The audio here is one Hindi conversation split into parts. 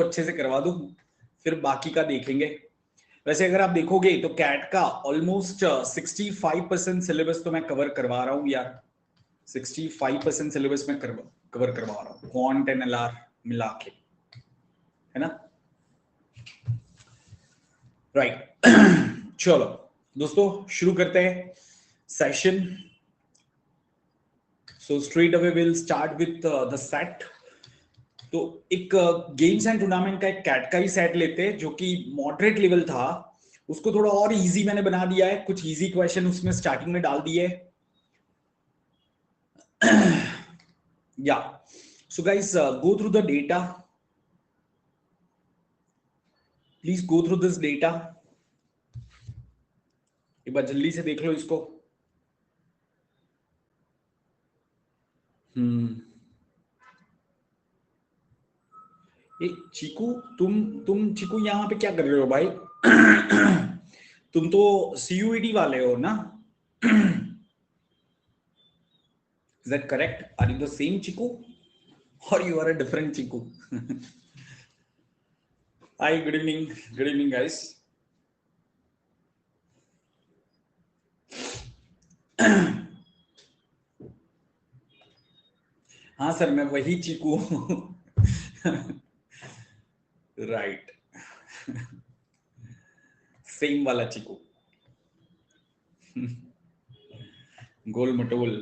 अच्छे से करवा दूं, फिर बाकी का देखेंगे। वैसे अगर आप देखोगे तो कैट का ऑलमोस्ट 65% सिलेबस तो मैं कवर करवा रहा हूं यार। 65% सिलेबस में कवर करवा रहा हूं, क्वांट एंड एलआर मिला के, है ना। राइट चलो दोस्तों शुरू करते हैं session. So straight away will start with the set. तो एक गेम्स एंड टूर्नामेंट का एक कैट का ही सेट लेते हैं जो कि मॉडरेट लेवल था, उसको थोड़ा और इजी मैंने बना दिया है, कुछ इजी क्वेश्चन उसमें स्टार्टिंग में डाल दिए। या so guys go through the data, please go through this data, एक बार जल्दी से देख लो इसको। ये चीकू, तुम चीकू यहाँ पे क्या कर रहे हो भाई? तुम तो सीयूईटी वाले हो ना? Is that correct? Are you the same Chiku or you are a different Chiku? Hi, good evening guys. हाँ सर मैं वही चीकू हूँ। राइट, सेम वाला चीकू। गोल मटोल।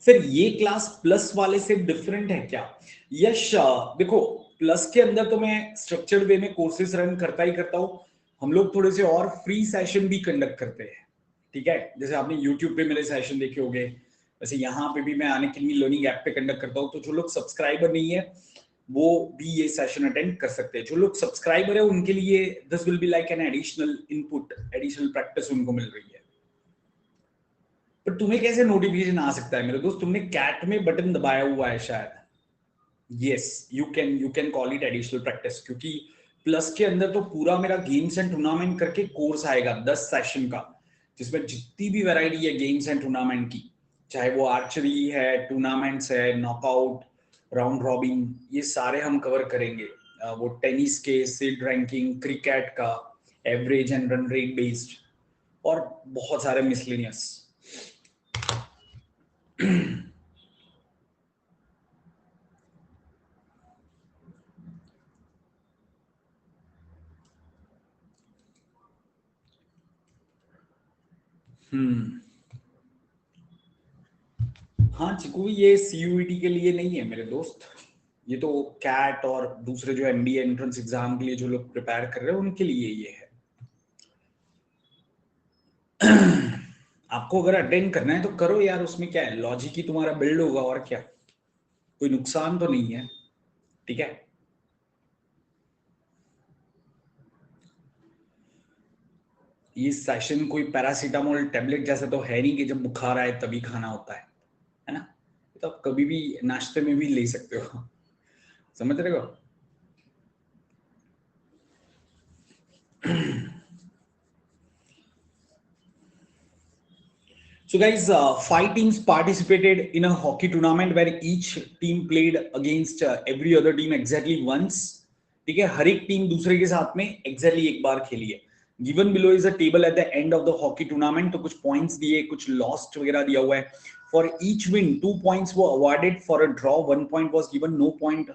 सर ये क्लास प्लस वाले से डिफरेंट है क्या? यश देखो, प्लस के अंदर तो मैं स्ट्रक्चर्ड वे में कोर्सेज रन करता ही करता हूँ। हम लोग थोड़े से और फ्री सेशन भी कंडक्ट करते हैं, ठीक है। जैसे आपने यूट्यूब पे मेरे सेशन देखे होंगे, वैसे यहाँ पे भी मैं आने के लिए लर्निंग ऐप पे कंडक्ट करता हूँ। तो जो लोग सब्सक्राइबर नहीं है वो भी ये सेशन अटेंड कर सकते हैं। जो लोग सब्सक्राइबर है उनके लिए this will be like an additional input, additional practice उनको मिल रही है। पर तुम्हें कैसे नोटिफिकेशन आ सकता है मेरे दोस्त? तुमने कैट में बटन दबाया हुआ है शायद। Yes, you can call it additional practice, क्योंकि प्लस के अंदर तो पूरा मेरा गेम्स एंड टूर्नामेंट करके कोर्स आएगा 10 सेशन का, जिसमें जितनी भी वैरायटी है गेम्स एंड टूर्नामेंट की, चाहे वो आर्चरी है, टूर्नामेंट्स है, नॉकआउट, राउंड रॉबिन, ये सारे हम कवर करेंगे। वो टेनिस के सीड रैंकिंग, क्रिकेट का average and run rate based, और बहुत सारे मिसलेनियस। हाँ चिकू, ये सीयूईटी के लिए नहीं है मेरे दोस्त, ये तो कैट और दूसरे जो एमबीए एंट्रेंस एग्जाम के लिए जो लोग प्रिपेयर कर रहे हैं उनके लिए ये है। आपको अगर अटेंड करना है तो करो यार, उसमें क्या है, लॉजिक ही तुम्हारा बिल्ड होगा और क्या, कोई नुकसान तो नहीं है, ठीक है। ये सेशन कोई पैरासीटामोल टेबलेट जैसा तो है नहीं कि जब बुखार आए तभी खाना होता है ना। तो आप कभी भी नाश्ते में भी ले सकते हो, समझ रहे हो। So guys, 5 teams participated in a hockey tournament where each team played against every other team exactly once. ठीक है, हर एक टीम दूसरे के साथ में exactly एक बार खेली है। Given below is a table at the end of the hockey tournament, तो कुछ points दिए, कुछ lost वगैरह दिया हुआ है। For each win, 2 points were awarded. For a draw, 1 point was given. No point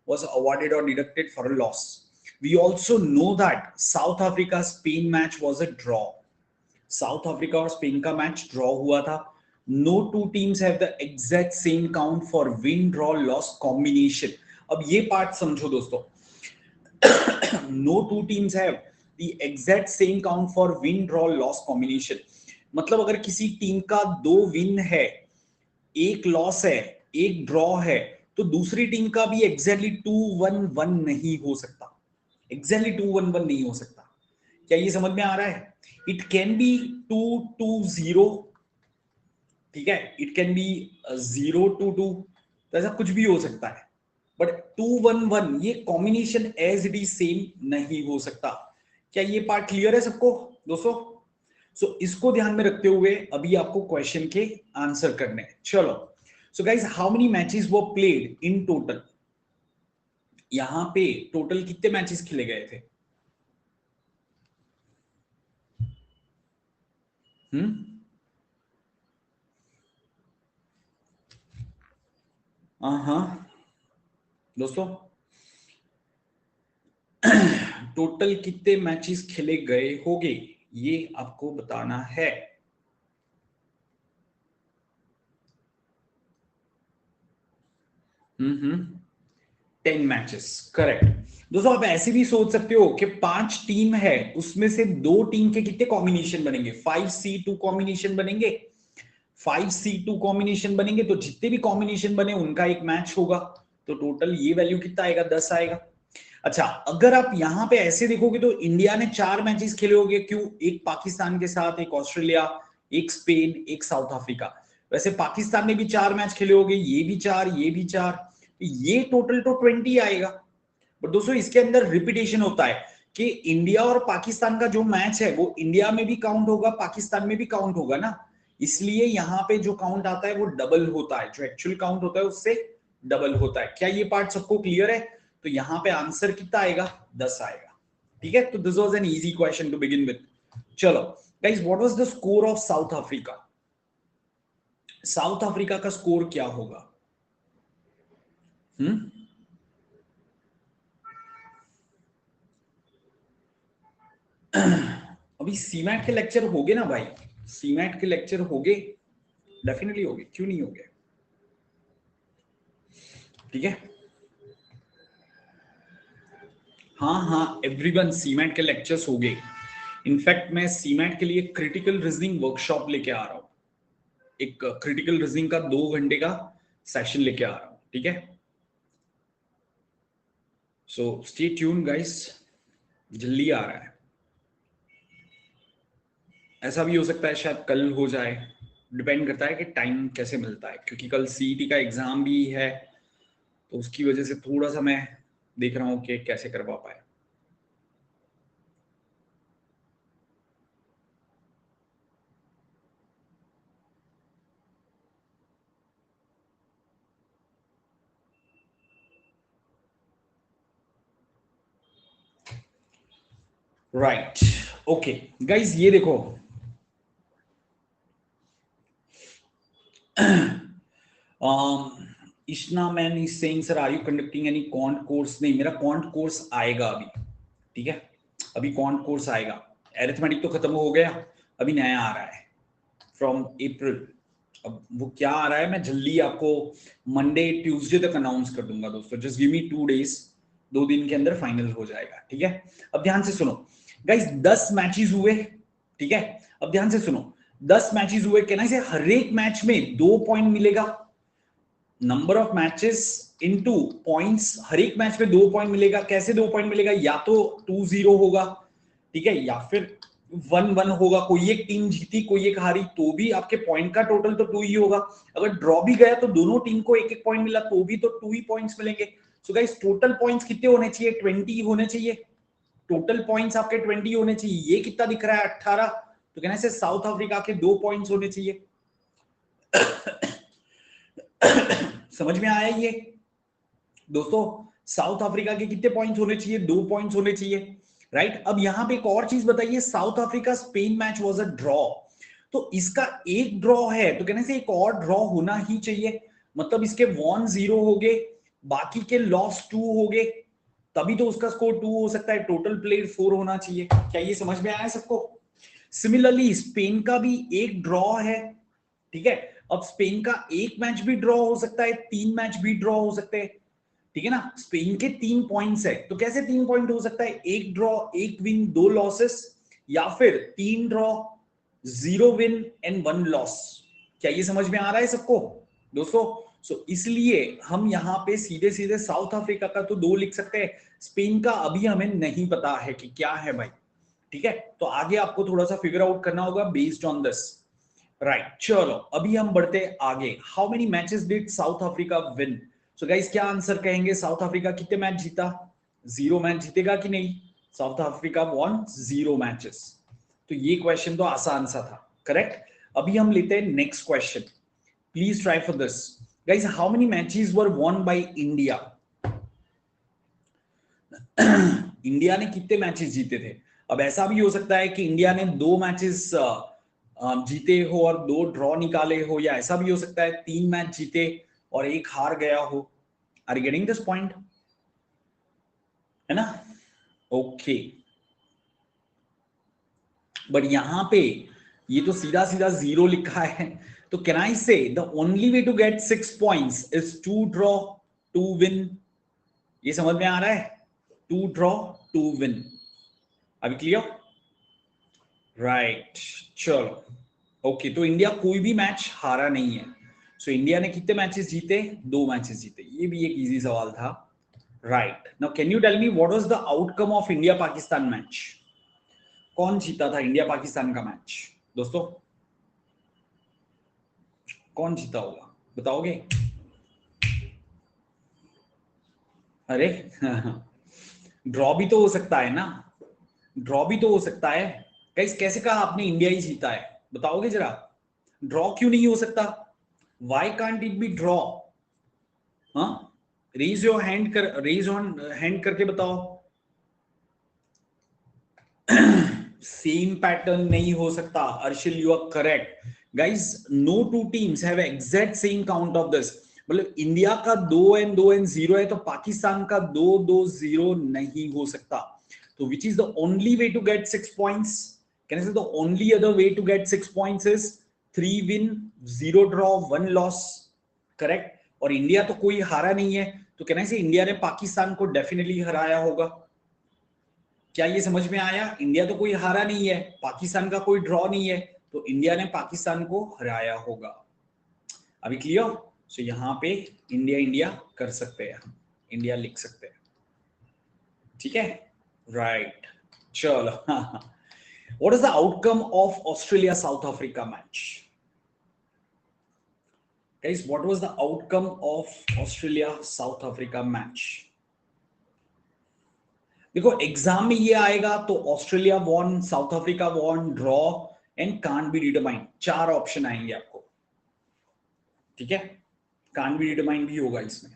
was awarded or deducted for a loss. We also know that South Africa-Spain match was a draw. South Africa और स्पेन का मैच ड्रॉ हुआ था। No two teams have the exact same count for win draw loss combination. अब ये पार्ट समझो दोस्तों, no two teams have the exact same count for win draw loss combination. मतलब अगर किसी टीम का 2 विन है, एक लॉस है, एक ड्रॉ है, तो दूसरी टीम का भी एग्जैक्टली 2-1-1 नहीं हो सकता, एग्जैक्टली 2-1-1 नहीं हो सकता। क्या ये समझ में आ रहा है? इट कैन बी 2-2-0, ठीक है, इट कैन बी 0-2-2, तो ऐसा कुछ भी हो सकता है, बट 2-1-1 ये combination as it is same नहीं हो सकता। क्या ये पार्ट क्लियर है सबको दोस्तों? सो इसको ध्यान में रखते हुए अभी आपको क्वेश्चन के आंसर करने हैं। चलो, so guys, how many matches were played in total? यहां पे टोटल कितने मैचेस खेले गए थे? हाँ दोस्तों, टोटल कितने मैचेस खेले गए होंगे ये आपको बताना है। हम्म 10 मैचेस, करेक्ट। दोस्तों आप ऐसे भी सोच सकते हो कि 5 टीम है, उसमें से 2 टीम के कितने कॉम्बिनेशन बनेंगे? 5C2 कॉम्बिनेशन बनेंगे। 5C2 कॉम्बिनेशन बनेंगे तो जितने भी कॉम्बिनेशन बने उनका एक मैच होगा, तो टोटल ये वैल्यू कितना आएगा? 10 आएगा। अच्छा, अगर आप यहां पे ऐसे देखोगे तो इंडिया ने 4 मैचेस खेले होंगे, क्यों? एक पाकिस्तान के साथ, एक ऑस्ट्रेलिया, एक स्पेन, एक साउथ अफ्रीका। वैसे पाकिस्तान ने भी 4 मैच खेले होंगे, ये भी 4, ये भी 4, ये टोटल तो 20 आएगा। बट दोस्तों इसके अंदर रिपीटेशन होता है कि इंडिया और पाकिस्तान का जो मैच है वो इंडिया में भी काउंट होगा, पाकिस्तान में भी काउंट होगा ना, इसलिए यहां पे जो काउंट आता है वो डबल होता है, जो एक्चुअल काउंट होता है उससे डबल होता है। क्या ये पार्ट सबको क्लियर है? तो यहां पे आंसर कितना आएगा? 10 आएगा। ठीक है, तो this was an easy question to begin with. चलो guys, what was the score of South Africa? South Africa का स्कोर क्या होगा? अभी सीमैट के लेक्चर हो गए ना भाई? सीमैट के लेक्चर हो गए, डेफिनेटली हो गए, क्यों नहीं हो गए? ठीक है, हाँ एवरीवन, सीमैट के लेक्चर्स हो गए। इनफैक्ट मैं सीमैट के लिए क्रिटिकल रीजनिंग वर्कशॉप लेके आ रहा हूं, एक क्रिटिकल रीजनिंग का 2 घंटे का सेशन लेके आ रहा हूं। ठीक है, सो स्टे ट्यून गाइस, जल्दी आ रहा है। ऐसा भी हो सकता है शायद कल हो जाए, डिपेंड करता है कि टाइम कैसे मिलता है, क्योंकि कल सीईटी का एग्जाम भी है, तो उसकी वजह से थोड़ा सा मैं देख रहा हूं कि कैसे करवा पाए। राइट, ओके गाइज, ये देखो Ishna man is saying sir are you conducting any quant course? नहीं, मेरा क्वांट कोर्स आएगा अभी। ठीक है, अभी क्वांट कोर्स आएगा। एरिथमेटिक तो खत्म हो गया, अभी नया आ रहा है फ्रॉम अप्रैल। अब वो क्या आ रहा है मैं जल्दी आपको मंडे ट्यूसडे तक अनाउंस कर दूंगा दोस्तों, जस्ट गिव मी 2 डेज, 2 दिन के अंदर फाइनल हो जाएगा। ठीक है, अब ध्यान से सुनो गाइस, 10 मैचेस हुए। ठीक है, अब ध्यान से सुनो, 10 मैचेस हुए, कहना इसे हर एक मैच में 2 पॉइंट मिलेगा। Number of matches into points, हर एक मैच में 2 पॉइंट मिलेगा। कैसे 2 पॉइंट मिलेगा? या तो 2-0 होगा, ठीक है, या फिर 1-1 होगा, कोई एक टीम जीती कोई एक हारी, तो भी आपके पॉइंट का टोटल तो 2 ही होगा। अगर ड्रॉ भी गया तो दोनों टीम को एक एक पॉइंट मिला, तो भी तो 2 ही पॉइंट्स मिलेंगे। सो गाइस, टोटल पॉइंट्स कितने होने चाहिए? 20 होने चाहिए। टोटल पॉइंट्स आपके 20 होने चाहिए। ये कितना दिख रहा है? 18। तो कहने से साउथ अफ्रीका के 2 पॉइंट्स होने चाहिए। समझ में आया ये दोस्तों? साउथ अफ्रीका के कितने पॉइंट्स होने चाहिए? 2 पॉइंट्स होने चाहिए, राइट। अब यहां पे एक और चीज बताइए, south Africa Spain match was a draw, तो इसका एक ड्रॉ है, तो कहने से एक और ड्रॉ होना ही चाहिए। मतलब इसके 1-0 हो गए, बाकी के लॉस 2 हो गए, तभी तो उसका स्कोर 2 हो सकता है। टोटल प्लेड 4 होना चाहिए। क्या ये समझ में आया सबको? सिमिलरली स्पेन का भी एक ड्रॉ है। ठीक है, अब स्पेन का एक मैच भी ड्रॉ हो सकता है, 3 मैच भी ड्रॉ हो सकते हैं। ठीक है ना, स्पेन के 3 पॉइंट्स है, तो कैसे 3 पॉइंट हो सकता है? एक ड्रॉ, एक विन, 2 लॉसेस, या फिर 3 ड्रॉ, 0 विन एंड 1 लॉस। क्या ये समझ में आ रहा है सबको दोस्तों? सो इसलिए हम यहां पे सीधे सीधे साउथ अफ्रीका का तो 2 लिख सकते हैं, स्पेन का अभी हमें नहीं पता है कि क्या है भाई। ठीक है, तो आगे आपको थोड़ा सा फिगर आउट करना होगा बेस्ड ऑन दिस। राइट, चलो अभी हम बढ़ते आगे। How many matches did South Africa win? So guys, क्या आंसर कहेंगे? साउथ अफ्रीका कितने मैच जीता? 0 मैच जीतेगा कि नहीं? South Africa won 0 matches. तो ये क्वेश्चन तो आसान सा था, करेक्ट। अभी हम लेते हैं next question, please try for this guys. How many matches were won by India? India ने कितने मैचेस जीते थे? अब ऐसा भी हो सकता है कि इंडिया ने 2 मैचेस जीते हो और 2 ड्रॉ निकाले हो, या ऐसा भी हो सकता है 3 मैच जीते और 1 हार गया हो। Are you getting this point? है ना? ओके, बट यहां पे ये तो सीधा सीधा 0 लिखा है, तो can I say the only way to get 6 points is two draw two win? ये समझ में आ रहा है? Two draw two win. अभी क्लियर? राइट, चलो ओके। तो इंडिया कोई भी मैच हारा नहीं है। सो इंडिया ने कितने मैचेस जीते? 2 मैचेस जीते। ये भी एक इजी सवाल था। Right, now can you tell me what was the outcome of India Pakistan match? कौन जीता था इंडिया पाकिस्तान का मैच दोस्तों? कौन जीता होगा, बताओगे? अरे ड्रॉ भी तो हो सकता है ना, ड्रॉ भी तो हो सकता है। गाइस कैसे कहा आपने इंडिया ही जीता है? बताओगे जरा, ड्रॉ क्यों नहीं हो सकता? Why can't it be draw? हाँ, रेज योर हैंड कर, रेज ऑन हैंड करके बताओ। सेम पैटर्न नहीं हो सकता। Arshil, you are correct. Guys, no two teams have exact same count of this. मतलब इंडिया का 2 and 0 है, तो पाकिस्तान का 2-2-0 नहीं हो सकता। तो which is the only way to get 6 points? Can I say the only other way to get 6 points is 3 win 0 draw 1 loss. Correct. और इंडिया तो कोई हारा नहीं है, तो कैन आई से इंडिया ने पाकिस्तान को डेफिनेटली हराया होगा। क्या ये समझ में आया? इंडिया तो कोई हारा नहीं है, पाकिस्तान का कोई ड्रॉ नहीं है, तो इंडिया ने पाकिस्तान को हराया होगा। अभी क्लियर? सो यहां पे इंडिया इंडिया कर सकते हैं, इंडिया लिख सकते हैं। ठीक है, राइट, चलो। What is the outcome of Australia South Africa match? Guys, what was the outcome of Australia South Africa match? देखो एग्जाम में ये आएगा तो Australia won, South Africa won, draw and can't be determined, 4 option आएंगे आपको। ठीक है, कांट बी डिटरमाइंड भी होगा इसमें।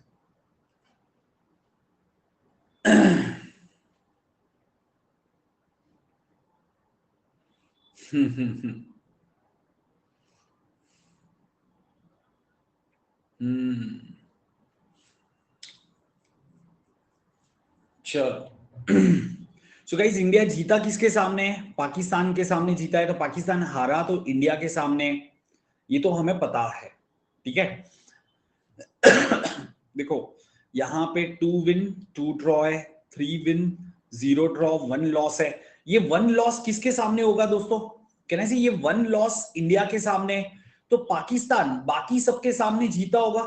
चलो। सो गाइस, इंडिया जीता किसके सामने? पाकिस्तान के सामने जीता है। तो पाकिस्तान हारा तो इंडिया के सामने, ये तो हमें पता है। ठीक है। देखो यहां पे 2 विन 2 ड्रॉ है, 3 विन 0 ड्रॉ 1 लॉस है। ये 1 लॉस किसके सामने होगा दोस्तों? कहना से ये 1 लॉस इंडिया के सामने, तो पाकिस्तान बाकी सबके सामने जीता होगा।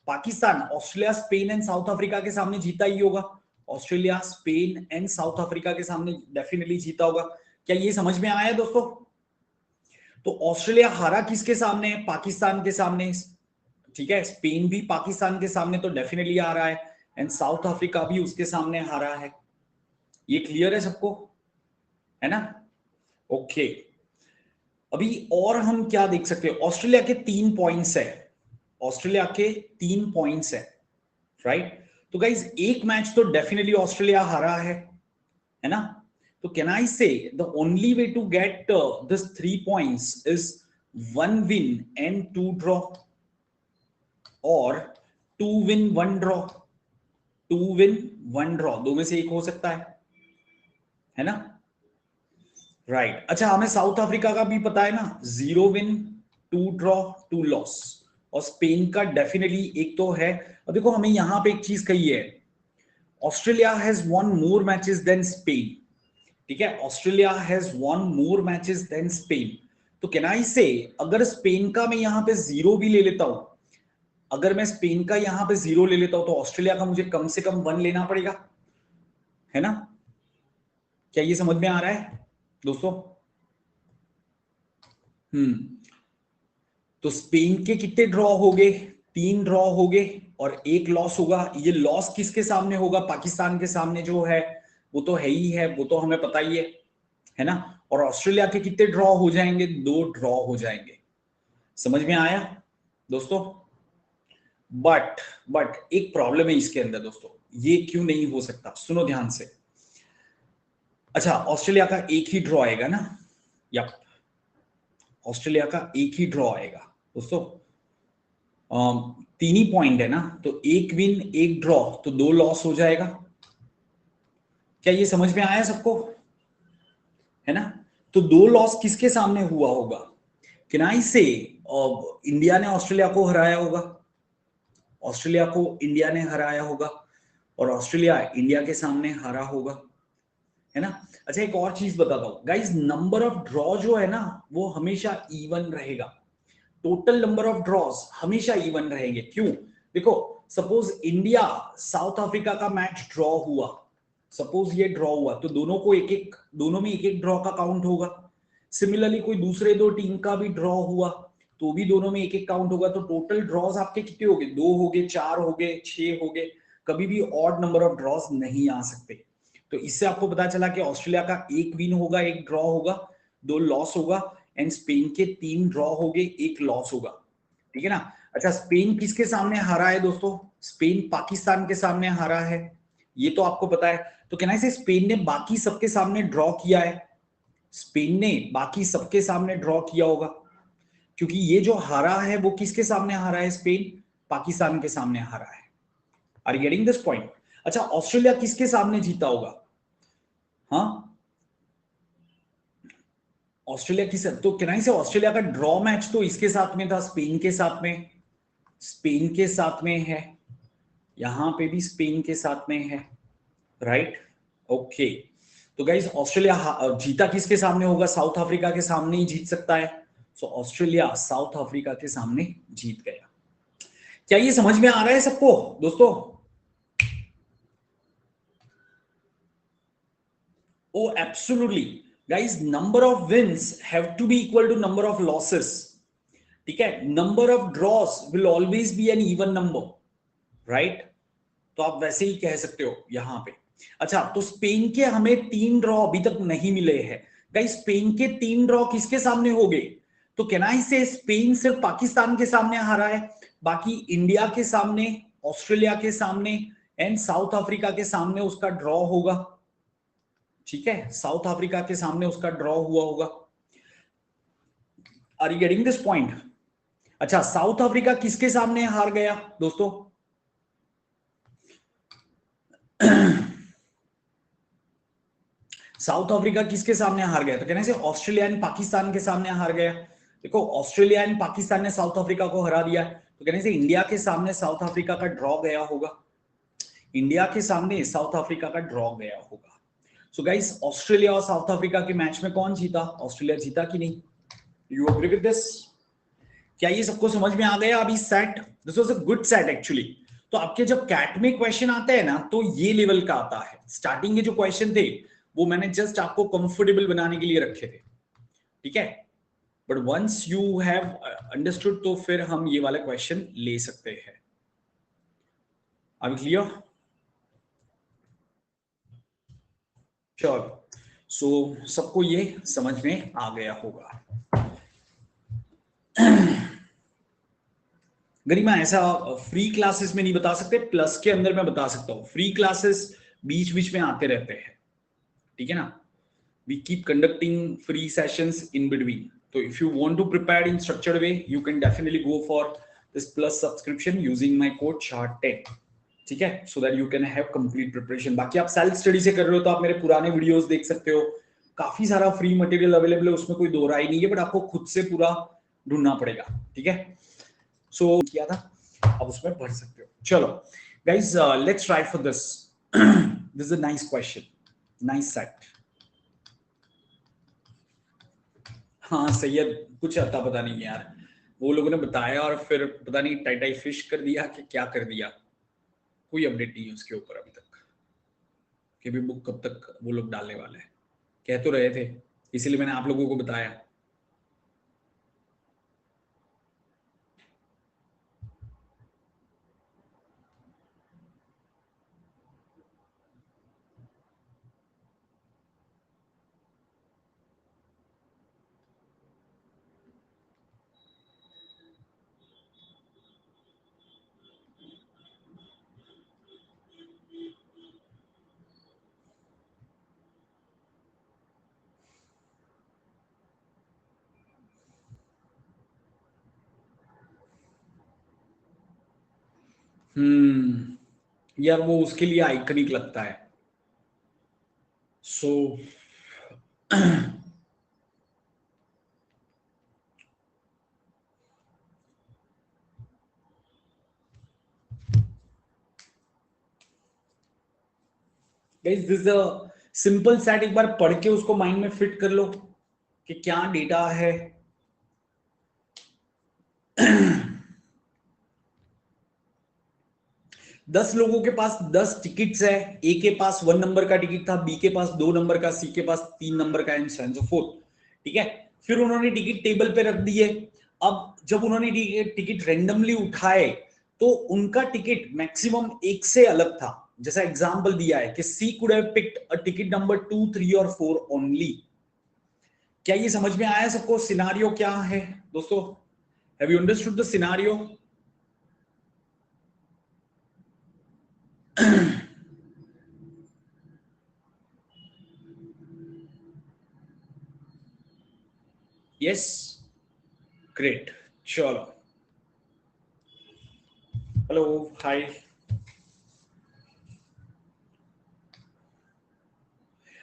Pakistan Australia, Spain and south Africa के सामने जीता ही होगा। Australia, Spain and south Africa के सामने डेफिनेटली जीता होगा। क्या ये समझ में आया दोस्तों? तो ऑस्ट्रेलिया हारा किसके सामने? पाकिस्तान के सामने। ठीक है, स्पेन भी पाकिस्तान के सामने तो डेफिनेटली आ रहा है, एंड साउथ अफ्रीका भी उसके सामने हारा है। ये क्लियर है सबको? है ना? ओके। अभी और हम क्या देख सकते हैं? ऑस्ट्रेलिया के 3 पॉइंट्स है, ऑस्ट्रेलिया के 3 पॉइंट्स है, राइट? तो गाइज एक मैच तो डेफिनेटली ऑस्ट्रेलिया हारा है ना? तो can I say the only way to get this 3 points is 1 win and 2 draw, और 2 विन 1 ड्रॉ, 2 विन 1 ड्रॉ, दो में से एक हो सकता है ना? राइट। अच्छा, हमें साउथ अफ्रीका का भी पता है ना, 0 विन 2 ड्रॉ 2 लॉस, और स्पेन का डेफिनेटली एक तो है। और देखो हमें यहां पे एक चीज कही है, Australia has won more matches than Spain. ठीक है, Australia has won more matches than Spain. तो कैन आई से अगर स्पेन का मैं यहां पे 0 भी ले लेता हूं, अगर मैं स्पेन का यहां पे 0 ले लेता हूं, तो ऑस्ट्रेलिया का मुझे कम से कम 1 लेना पड़ेगा, है ना? क्या ये समझ में आ रहा है दोस्तों? तो स्पेन के कितने ड्रॉ हो गए? 3 ड्रॉ हो गए और 1 लॉस होगा। ये लॉस किसके सामने होगा? पाकिस्तान के सामने जो है, वो तो है ही है, वो तो हमें पता ही है ना? और ऑस्ट्रेलिया के कितने ड्रॉ हो जाएंगे? 2 ड्रॉ हो जाएंगे। समझ में आया दोस्तों? बट एक प्रॉब्लम है इसके अंदर दोस्तों, ये क्यों नहीं हो सकता, सुनो ध्यान से। अच्छा, ऑस्ट्रेलिया का एक ही ड्रॉ आएगा ना? या ऑस्ट्रेलिया का एक ही ड्रॉ आएगा दोस्तों। तीन ही पॉइंट है ना, तो एक विन एक ड्रॉ, तो 2 लॉस हो जाएगा। क्या ये समझ में आया सबको? है ना? तो 2 लॉस किसके सामने हुआ होगा? किनाई से इंडिया ने ऑस्ट्रेलिया को हराया होगा, ऑस्ट्रेलिया को इंडिया ने हराया होगा, और ऑस्ट्रेलिया इंडिया के सामने हारा होगा, है ना? अच्छा, एक और चीज बताता हूं गाइस, नंबर ऑफ ड्रॉ जो है ना वो हमेशा इवन रहेगा। टोटल नंबर ऑफ ड्रॉज हमेशा इवन रहेंगे। क्यों? देखो, सपोज इंडिया साउथ अफ्रीका का मैच ड्रॉ हुआ, सपोज ये ड्रॉ हुआ, तो दोनों को एक एक, दोनों में एक एक ड्रॉ का काउंट होगा। सिमिलरली कोई दूसरे दो टीम का भी ड्रॉ हुआ तो भी दोनों में एक एक काउंट होगा। तो टोटल ड्रॉज आपके कितने हो गए? 2 हो गए, 4 हो गए, 6 हो गए। कभी भी ऑड नंबर ऑफ ड्रॉज नहीं आ सकते। तो इससे आपको पता चला कि ऑस्ट्रेलिया का एक विन होगा, एक ड्रॉ होगा, 2 लॉस होगा, एंड स्पेन के 3 ड्रॉ हो गए, 1 लॉस होगा। ठीक है ना? अच्छा, स्पेन किसके सामने हारा है दोस्तों? स्पेन पाकिस्तान के सामने हारा है, ये तो आपको पता है। तो कहना है स्पेन ने बाकी सबके सामने ड्रॉ किया है, स्पेन ने बाकी सबके सामने ड्रॉ किया होगा, क्योंकि ये जो हारा है वो किसके सामने हारा है? स्पेन पाकिस्तान के सामने हारा है। Are you getting this point? अच्छा, ऑस्ट्रेलिया किसके सामने जीता होगा? हाँ, ऑस्ट्रेलिया किस, तो कहना से ऑस्ट्रेलिया का ड्रॉ मैच तो इसके साथ में था, स्पेन के साथ में, स्पेन के साथ में है, यहां पे भी स्पेन के साथ में है, राइट? ओके। तो गाइस, ऑस्ट्रेलिया जीता किसके सामने होगा? साउथ अफ्रीका के सामने ही जीत सकता है। सो ऑस्ट्रेलिया साउथ अफ्रीका के सामने जीत गया। क्या ये समझ में आ रहा है सबको दोस्तों? Oh absolutely guys, number of wins have to be equal to number of losses. ठीक है, number of draws will always be an even number, right? तो आप वैसे ही कह सकते हो यहां पे। अच्छा, तो स्पेन के हमें 3 ड्रॉ अभी तक नहीं मिले हैं। गाइस, स्पेन के 3 ड्रॉ किसके सामने हो गए? तो कहना से स्पेन सिर्फ पाकिस्तान के सामने हारा है, बाकी इंडिया के सामने, ऑस्ट्रेलिया के सामने, एंड साउथ अफ्रीका के सामने उसका ड्रॉ होगा। ठीक है, साउथ अफ्रीका के सामने उसका ड्रॉ हुआ होगा। Are you getting this point? अच्छा, साउथ अफ्रीका किसके सामने हार गया दोस्तों? साउथ अफ्रीका किसके सामने हार गया? तो कहने से ऑस्ट्रेलिया एंड पाकिस्तान के सामने हार गया। देखो, ऑस्ट्रेलिया एंड पाकिस्तान ने साउथ अफ्रीका को हरा दिया, तो कहने से इंडिया के सामने साउथ अफ्रीका का ड्रॉ गया होगा, इंडिया के सामने साउथ अफ्रीका का ड्रॉ गया होगा। सो गाइस, ऑस्ट्रेलिया और साउथ अफ्रीका के मैच में कौन जीता? ऑस्ट्रेलिया जीता कि नहीं? You agree with this? क्या ये सबको समझ में आ गया अभी? Set, this was a good set actually. तो आपके जब कैट में क्वेश्चन आते हैं ना, तो ये लेवल का आता है। स्टार्टिंग के जो क्वेश्चन थे वो मैंने जस्ट आपको कंफर्टेबल बनाने के लिए रखे थे, ठीक है? But once you have understood, तो फिर हम ये वाला क्वेश्चन ले सकते हैं। अभी क्लियर? श्योर। सो सबको ये समझ में आ गया होगा। गरिमा, ऐसा फ्री क्लासेस में नहीं बता सकते, प्लस के अंदर मैं बता सकता हूं। फ्री क्लासेस बीच बीच में आते रहते हैं, ठीक है ना? we keep conducting free sessions in between. So if you want to prepare in structured way, you can definitely go for this plus subscription using my code chart10, ठीक है? So that you can have complete preparation. बाकी आप सेल्फ स्टडी से कर रहे हो तो आप मेरे पुराने वीडियोस देख सकते हो, काफी सारा फ्री मटेरियल अवेलेबल है, उसमें कोई दो राय नहीं है, बट आपको खुद से पूरा ढूंढना पड़ेगा, ठीक है? सो किया था, अब उसमें पढ़ सकते हो। चलो guys, let's try for this. This is a nice question, nice set. हाँ सैयद, कुछ अता पता नहीं यार, वो लोगों ने बताया और फिर पता नहीं टाई टाई फिश कर दिया कि क्या कर दिया, कोई अपडेट नहीं है उसके ऊपर अभी तक कि भी बुक कब तक वो लोग डालने वाले हैं। कह तो रहे थे, इसीलिए मैंने आप लोगों को बताया। यार वो उसके लिए आइकनिक लगता है। So guys this a simple set, एक बार पढ़ के उसको माइंड में फिट कर लो कि क्या डेटा है। 10 लोगों के पास 10 टिकट्स है। ए के पास 1 नंबर का टिकट था, बी के पास 2 नंबर का, सी के पास 3 नंबर का, एंड सो सो फोर्थ। ठीक है, फिर उन्होंने टिकट टेबल पे रख दिए। अब जब उन्होंने टिकट रेंडमली उठाए तो उनका टिकट मैक्सिमम एक से अलग था। जैसा एग्जांपल दिया है कि she could have picked a ticket number 2, 3 और 4 ओनली। क्या ये समझ में आया सबको सिनारियो क्या है दोस्तों? Have you understood the scenario? Yes, great. चलो, हेलो, हाय।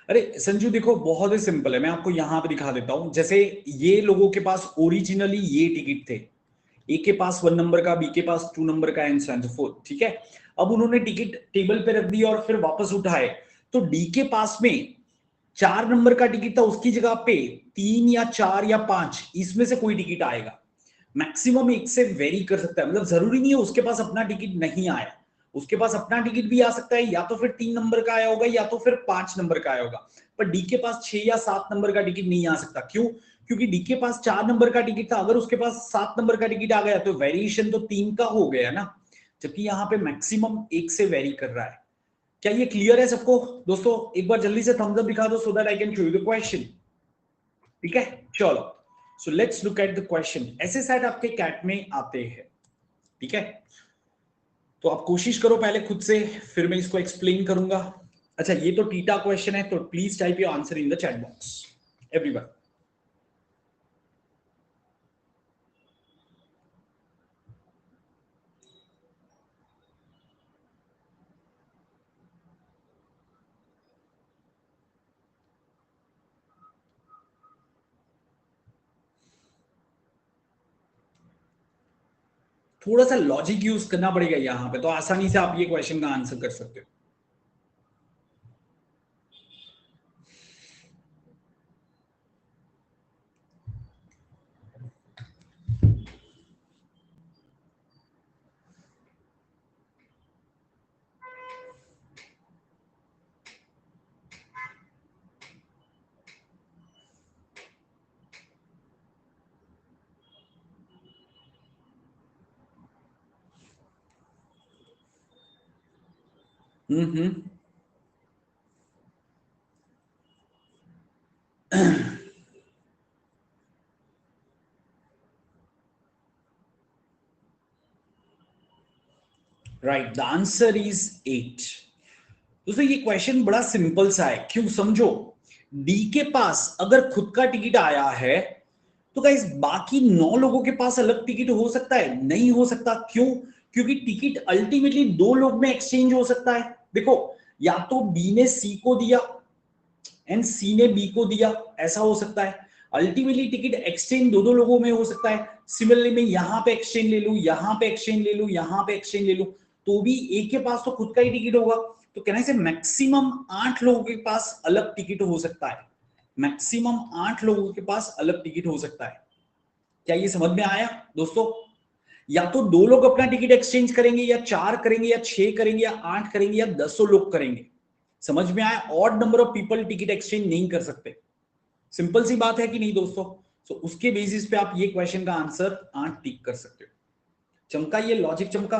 अरे संजू देखो, बहुत ही सिंपल है, मैं आपको यहां पे दिखा देता हूं। जैसे ये लोगों के पास ओरिजिनली ये टिकट थे, ए के पास 1 नंबर का, बी के पास 2 नंबर का, एंड सो फोर्थ। ठीक है, अब उन्होंने टिकट टेबल पे रख दिया और फिर वापस उठाए, तो डी के पास में 4 नंबर का टिकट था, उसकी जगह पे 3 या 4 या 5 इसमें से कोई टिकट आएगा। मैक्सिमम एक से वेरी कर सकता है, मतलब जरूरी नहीं है उसके पास अपना टिकट नहीं आया। उसके पास अपना टिकट भी आ सकता है, या तो फिर 3 नंबर का आया होगा या तो फिर 5 नंबर का आया होगा। पर डी के पास 6 या 7 नंबर का टिकट नहीं आ सकता। क्यों? क्योंकि डी के पास 4 नंबर का टिकट था, अगर उसके पास 7 नंबर का टिकट आ गया तो वेरिएशन तो 3 का हो गया ना, जबकि यहाँ पे मैक्सिमम एक से वेरी कर रहा है। क्या ये क्लियर है सबको दोस्तों? एक बार जल्दी से थम्स अप दिखा दो so that I can show you the question. ठीक है, चलो, so let's look at the question. ऐसे सेट आपके कैट में आते हैं। ठीक है, तो आप कोशिश करो पहले खुद से, फिर मैं इसको एक्सप्लेन करूंगा। अच्छा, ये तो टीटा क्वेश्चन है, तो please type your answer in the chat box everyone. थोड़ा सा लॉजिक यूज करना पड़ेगा यहां पे, तो आसानी से आप ये क्वेश्चन का आंसर कर सकते हो। Hmm. Right, the answer is 8। दोस्तों ये क्वेश्चन बड़ा सिंपल सा है, क्यों समझो। डी के पास अगर खुद का टिकट आया है तो गाइस बाकी 9 लोगों के पास अलग टिकट हो सकता है? नहीं हो सकता। क्यों? क्योंकि टिकट अल्टीमेटली 2 लोग में एक्सचेंज हो सकता है। देखो, या तो बी ने सी को दिया एंड सी ने बी को दिया, ऐसा हो सकता है। अल्टीमेटली टिकट एक्सचेंज दो दो लोगों में हो सकता है। सिमिलरली मैं यहां पे एक्सचेंज ले लूं, यहां पे एक्सचेंज ले लूं, यहां पे एक्सचेंज ले लूं, तो भी एक के पास तो खुद का ही टिकट होगा। तो कहने से मैक्सिमम 8 लोगों के पास अलग टिकट हो सकता है। मैक्सिमम 8 लोगों के पास अलग टिकट हो सकता है। क्या ये समझ में आया दोस्तों? या तो 2 लोग अपना टिकट एक्सचेंज करेंगे, या 4 करेंगे, या 6 करेंगे, या 8 करेंगे, या 10 लोग करेंगे। समझ में आया? Odd number of people ticket exchange नहीं कर सकते। सिंपल सी बात है कि नहीं दोस्तों? तो उसके बेसिस पे आप ये क्वेश्चन का आंसर 8 टिक कर सकते हो। चमका ये लॉजिक? चमका?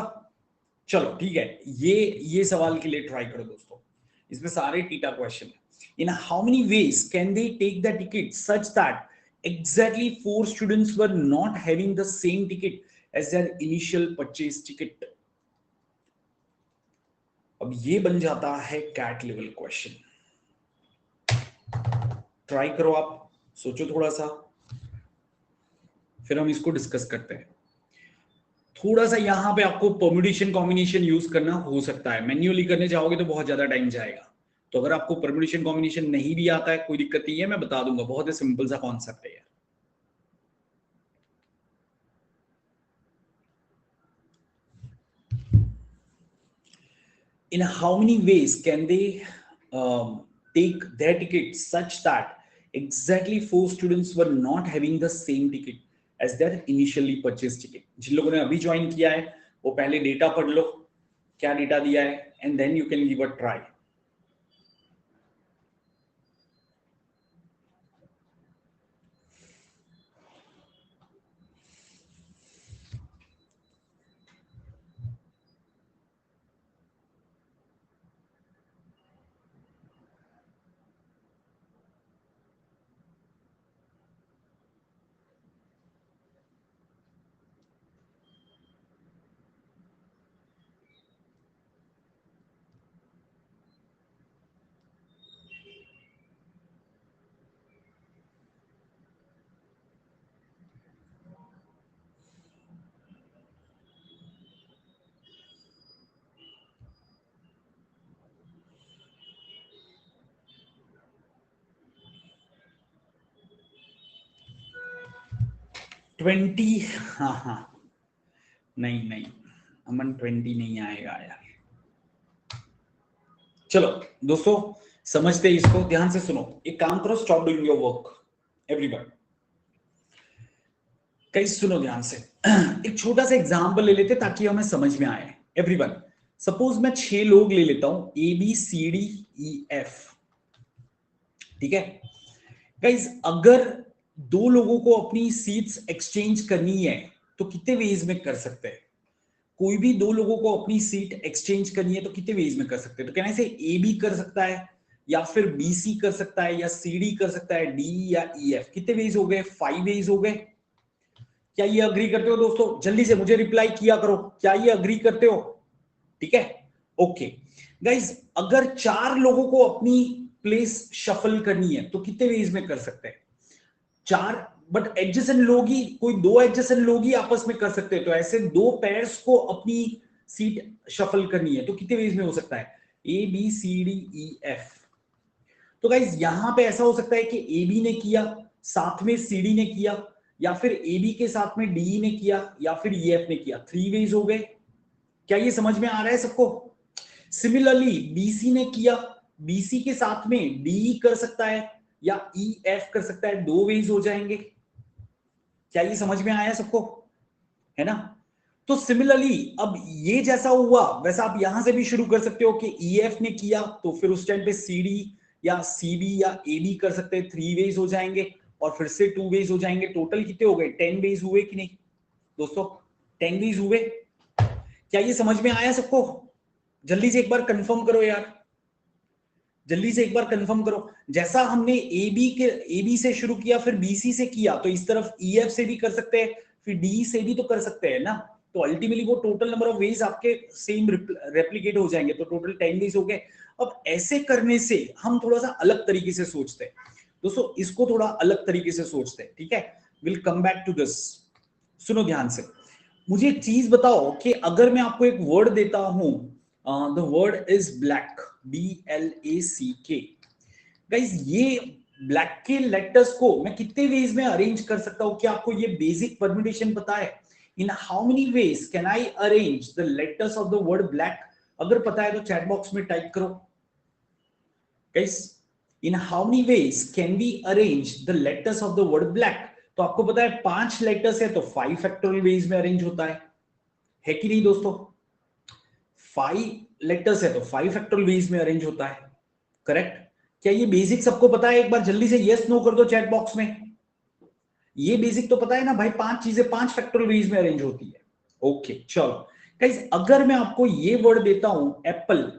चलो ठीक है, ये सवाल के लिए ट्राई करो दोस्तों। इसमें सारे टीटा क्वेश्चन है। In how many ways can they take the ticket such that exactly 4 students were not having the same ticket as their initial purchase ticket? अब ये बन जाता है कैट लेवल क्वेश्चन। ट्राई करो आप, सोचो थोड़ा सा, फिर हम इसको डिस्कस करते हैं। थोड़ा सा यहाँ पे आपको परम्यूटेशन कॉम्बिनेशन यूज करना हो सकता है, मैन्युअली करने जाओगे तो बहुत ज्यादा टाइम जाएगा। तो अगर आपको परम्यूटेशन कॉम्बिनेशन नहीं भी आता है कोई दिक्कत नहीं है, मैं बता दूंगा, बहुत ही सिंपल सा कॉन्सेप्ट है यार। In how many ways can they take their ticket such that exactly 4 students were not having the same ticket as their initially purchased ticket? जिन लोगों ने अभी ज्वाइन किया है वो पहले डेटा पढ़ लो, क्या डेटा दिया है, and then you can give a try. 20, हाँ हाँ, नहीं नहीं अमन 20 नहीं आएगा यार। चलो दोस्तों समझते हैं इसको, ध्यान से सुनो, एक काम करो, stop doing your work everyone, कई सुनो ध्यान से। एक छोटा सा एग्जांपल ले लेते ताकि हमें समझ में आए। एवरीवन, सपोज मैं 6 लोग ले लेता हूं, A B C D E F, ठीक है गाइज। अगर 2 लोगों को अपनी सीट्स एक्सचेंज करनी है तो कितने वेज में कर सकते हैं? कोई भी 2 लोगों को अपनी सीट एक्सचेंज करनी है तो कितने वेज में कर सकते हैं? तो कहना से ए बी कर सकता है, या फिर बी सी कर सकता है, या सी डी कर सकता है, डी या ई एफ। कितने वेज हो गए? 5 वेज हो गए। क्या ये अग्री करते हो दोस्तों? जल्दी से मुझे रिप्लाई किया करो, क्या ये अग्री करते हो? ठीक है, ओके गाइज। अगर 4 लोगों को अपनी प्लेस शफल करनी है तो कितने वेज में कर सकते हैं? 4, बट एडजेसेंट लोग ही, कोई 2 एडजेसेंट लोग ही आपस में कर सकते हैं, तो ऐसे 2 पेयर्स को अपनी सीट शफल करनी है तो कितने वेज में हो सकता है? A B C D E F. तो गाइज यहां पे ऐसा हो सकता है कि ए बी ने किया, साथ में सी डी ने किया, या फिर ए बी के साथ में डी ने किया, या फिर ई एफ ने किया। 3 वेज हो गए। क्या ये समझ में आ रहा है सबको? सिमिलरली बीसी ने किया, बीसी के साथ में डी कर सकता है या ई एफ कर सकता है, 2 वेज हो जाएंगे। क्या ये समझ में आया सबको? है ना? तो सिमिलरली अब ये जैसा हुआ वैसा आप यहां से भी शुरू कर सकते हो कि ई एफ ने किया तो फिर उस टाइम पे सी डी या सी बी या ए बी कर सकते हैं, 3 वेज हो जाएंगे, और फिर से 2 वेज हो जाएंगे। टोटल कितने हो गए? 10 वेज हुए कि नहीं दोस्तों? 10 वेज हुए। क्या ये समझ में आया सबको? जल्दी से एक बार कंफर्म करो यार, जल्दी से एक बार कंफर्म करो। जैसा हमने ए बी से शुरू किया, फिर बी सी से किया, तो इस तरफ ई एफ से भी कर सकते हैं, फिर डी से भी तो कर सकते हैं ना। तो अल्टीमेटली वो टोटल नंबर ऑफ वेज आपके सेम रेप्लिकेट हो जाएंगे, तो टोटल 10 वेज हो गए। अब ऐसे करने से हम थोड़ा सा अलग तरीके से सोचते हैं दोस्तों, इसको थोड़ा अलग तरीके से सोचते हैं, ठीक है। Will come back to this. सुनो ध्यान से, मुझे एक चीज बताओ कि अगर मैं आपको एक वर्ड देता हूं, the word is black, BLACK। Guys ये ब्लैक के लेटर्स को मैं कितने वेज में अरेंज कर सकता हूं? क्या आपको ये बेसिक परम्यूटेशन पता है? In how many ways can I arrange the letters of the word black? अगर पता है तो चैट बॉक्स में टाइप करो guys. In how many ways can we arrange the letters of the word black? तो आपको पता है 5 लेटर्स है तो 5 फैक्टोरियल वेज में अरेंज होता है कि नहीं दोस्तों? 5 लेटर्स है तो 5 फैक्टोरियल वेज में अरेंज होता है, करेक्ट? क्या ये बेसिक सबको पता है? एक बार जल्दी से यस नो कर दो चैट बॉक्स में। ये बेसिक तो पता है ना भाई, 5 चीजें 5 फैक्टोरियल वेज में अरेंज होती है। ओके चलो गाइस, अगर मैं आपको ये वर्ड देता हूं Apple,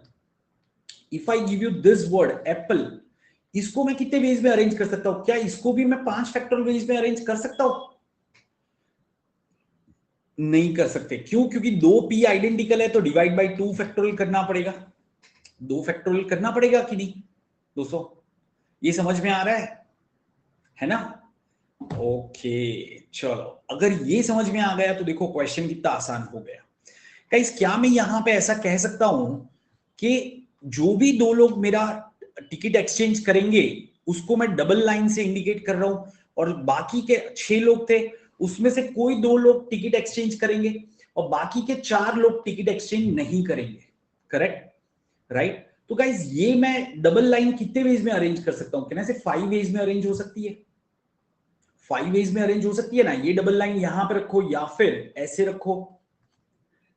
if I give you this word Apple, इसको मैं कितने वेज में अरेंज कर सकता हूं? क्या इसको भी मैं 5 फैक्टोरियल वेज में अरेंज कर सकता हूं? नहीं कर सकते। क्यों? क्योंकि 2 पी आइडेंटिकल है तो डिवाइड बाय 2 फैक्टोरियल करना पड़ेगा, 2 फैक्टोरियल करना पड़ेगा कि नहीं दोस्तों? ये समझ में आ रहा है ना? ओके चलो, अगर ये समझ में आ गया तो देखो क्वेश्चन कितना आसान हो गया। गाइस क्या मैं यहां पे ऐसा कह सकता हूं कि जो भी दो लोग मेरा टिकट एक्सचेंज करेंगे उसको मैं डबल लाइन से इंडिकेट कर रहा हूं, और बाकी के 6 लोग थे उसमें से कोई 2 लोग टिकट एक्सचेंज करेंगे और बाकी के 4 लोग टिकट एक्सचेंज नहीं करेंगे। Correct, right? तो गाइस ये मैं डबल लाइन कितने वेज में अरेंज कर सकता हूं? कहना से 5 वेज में अरेंज हो सकती है। 5 वेज में अरेंज हो सकती है ना। ये डबल लाइन यहां पे रखो, या फिर ऐसे रखो,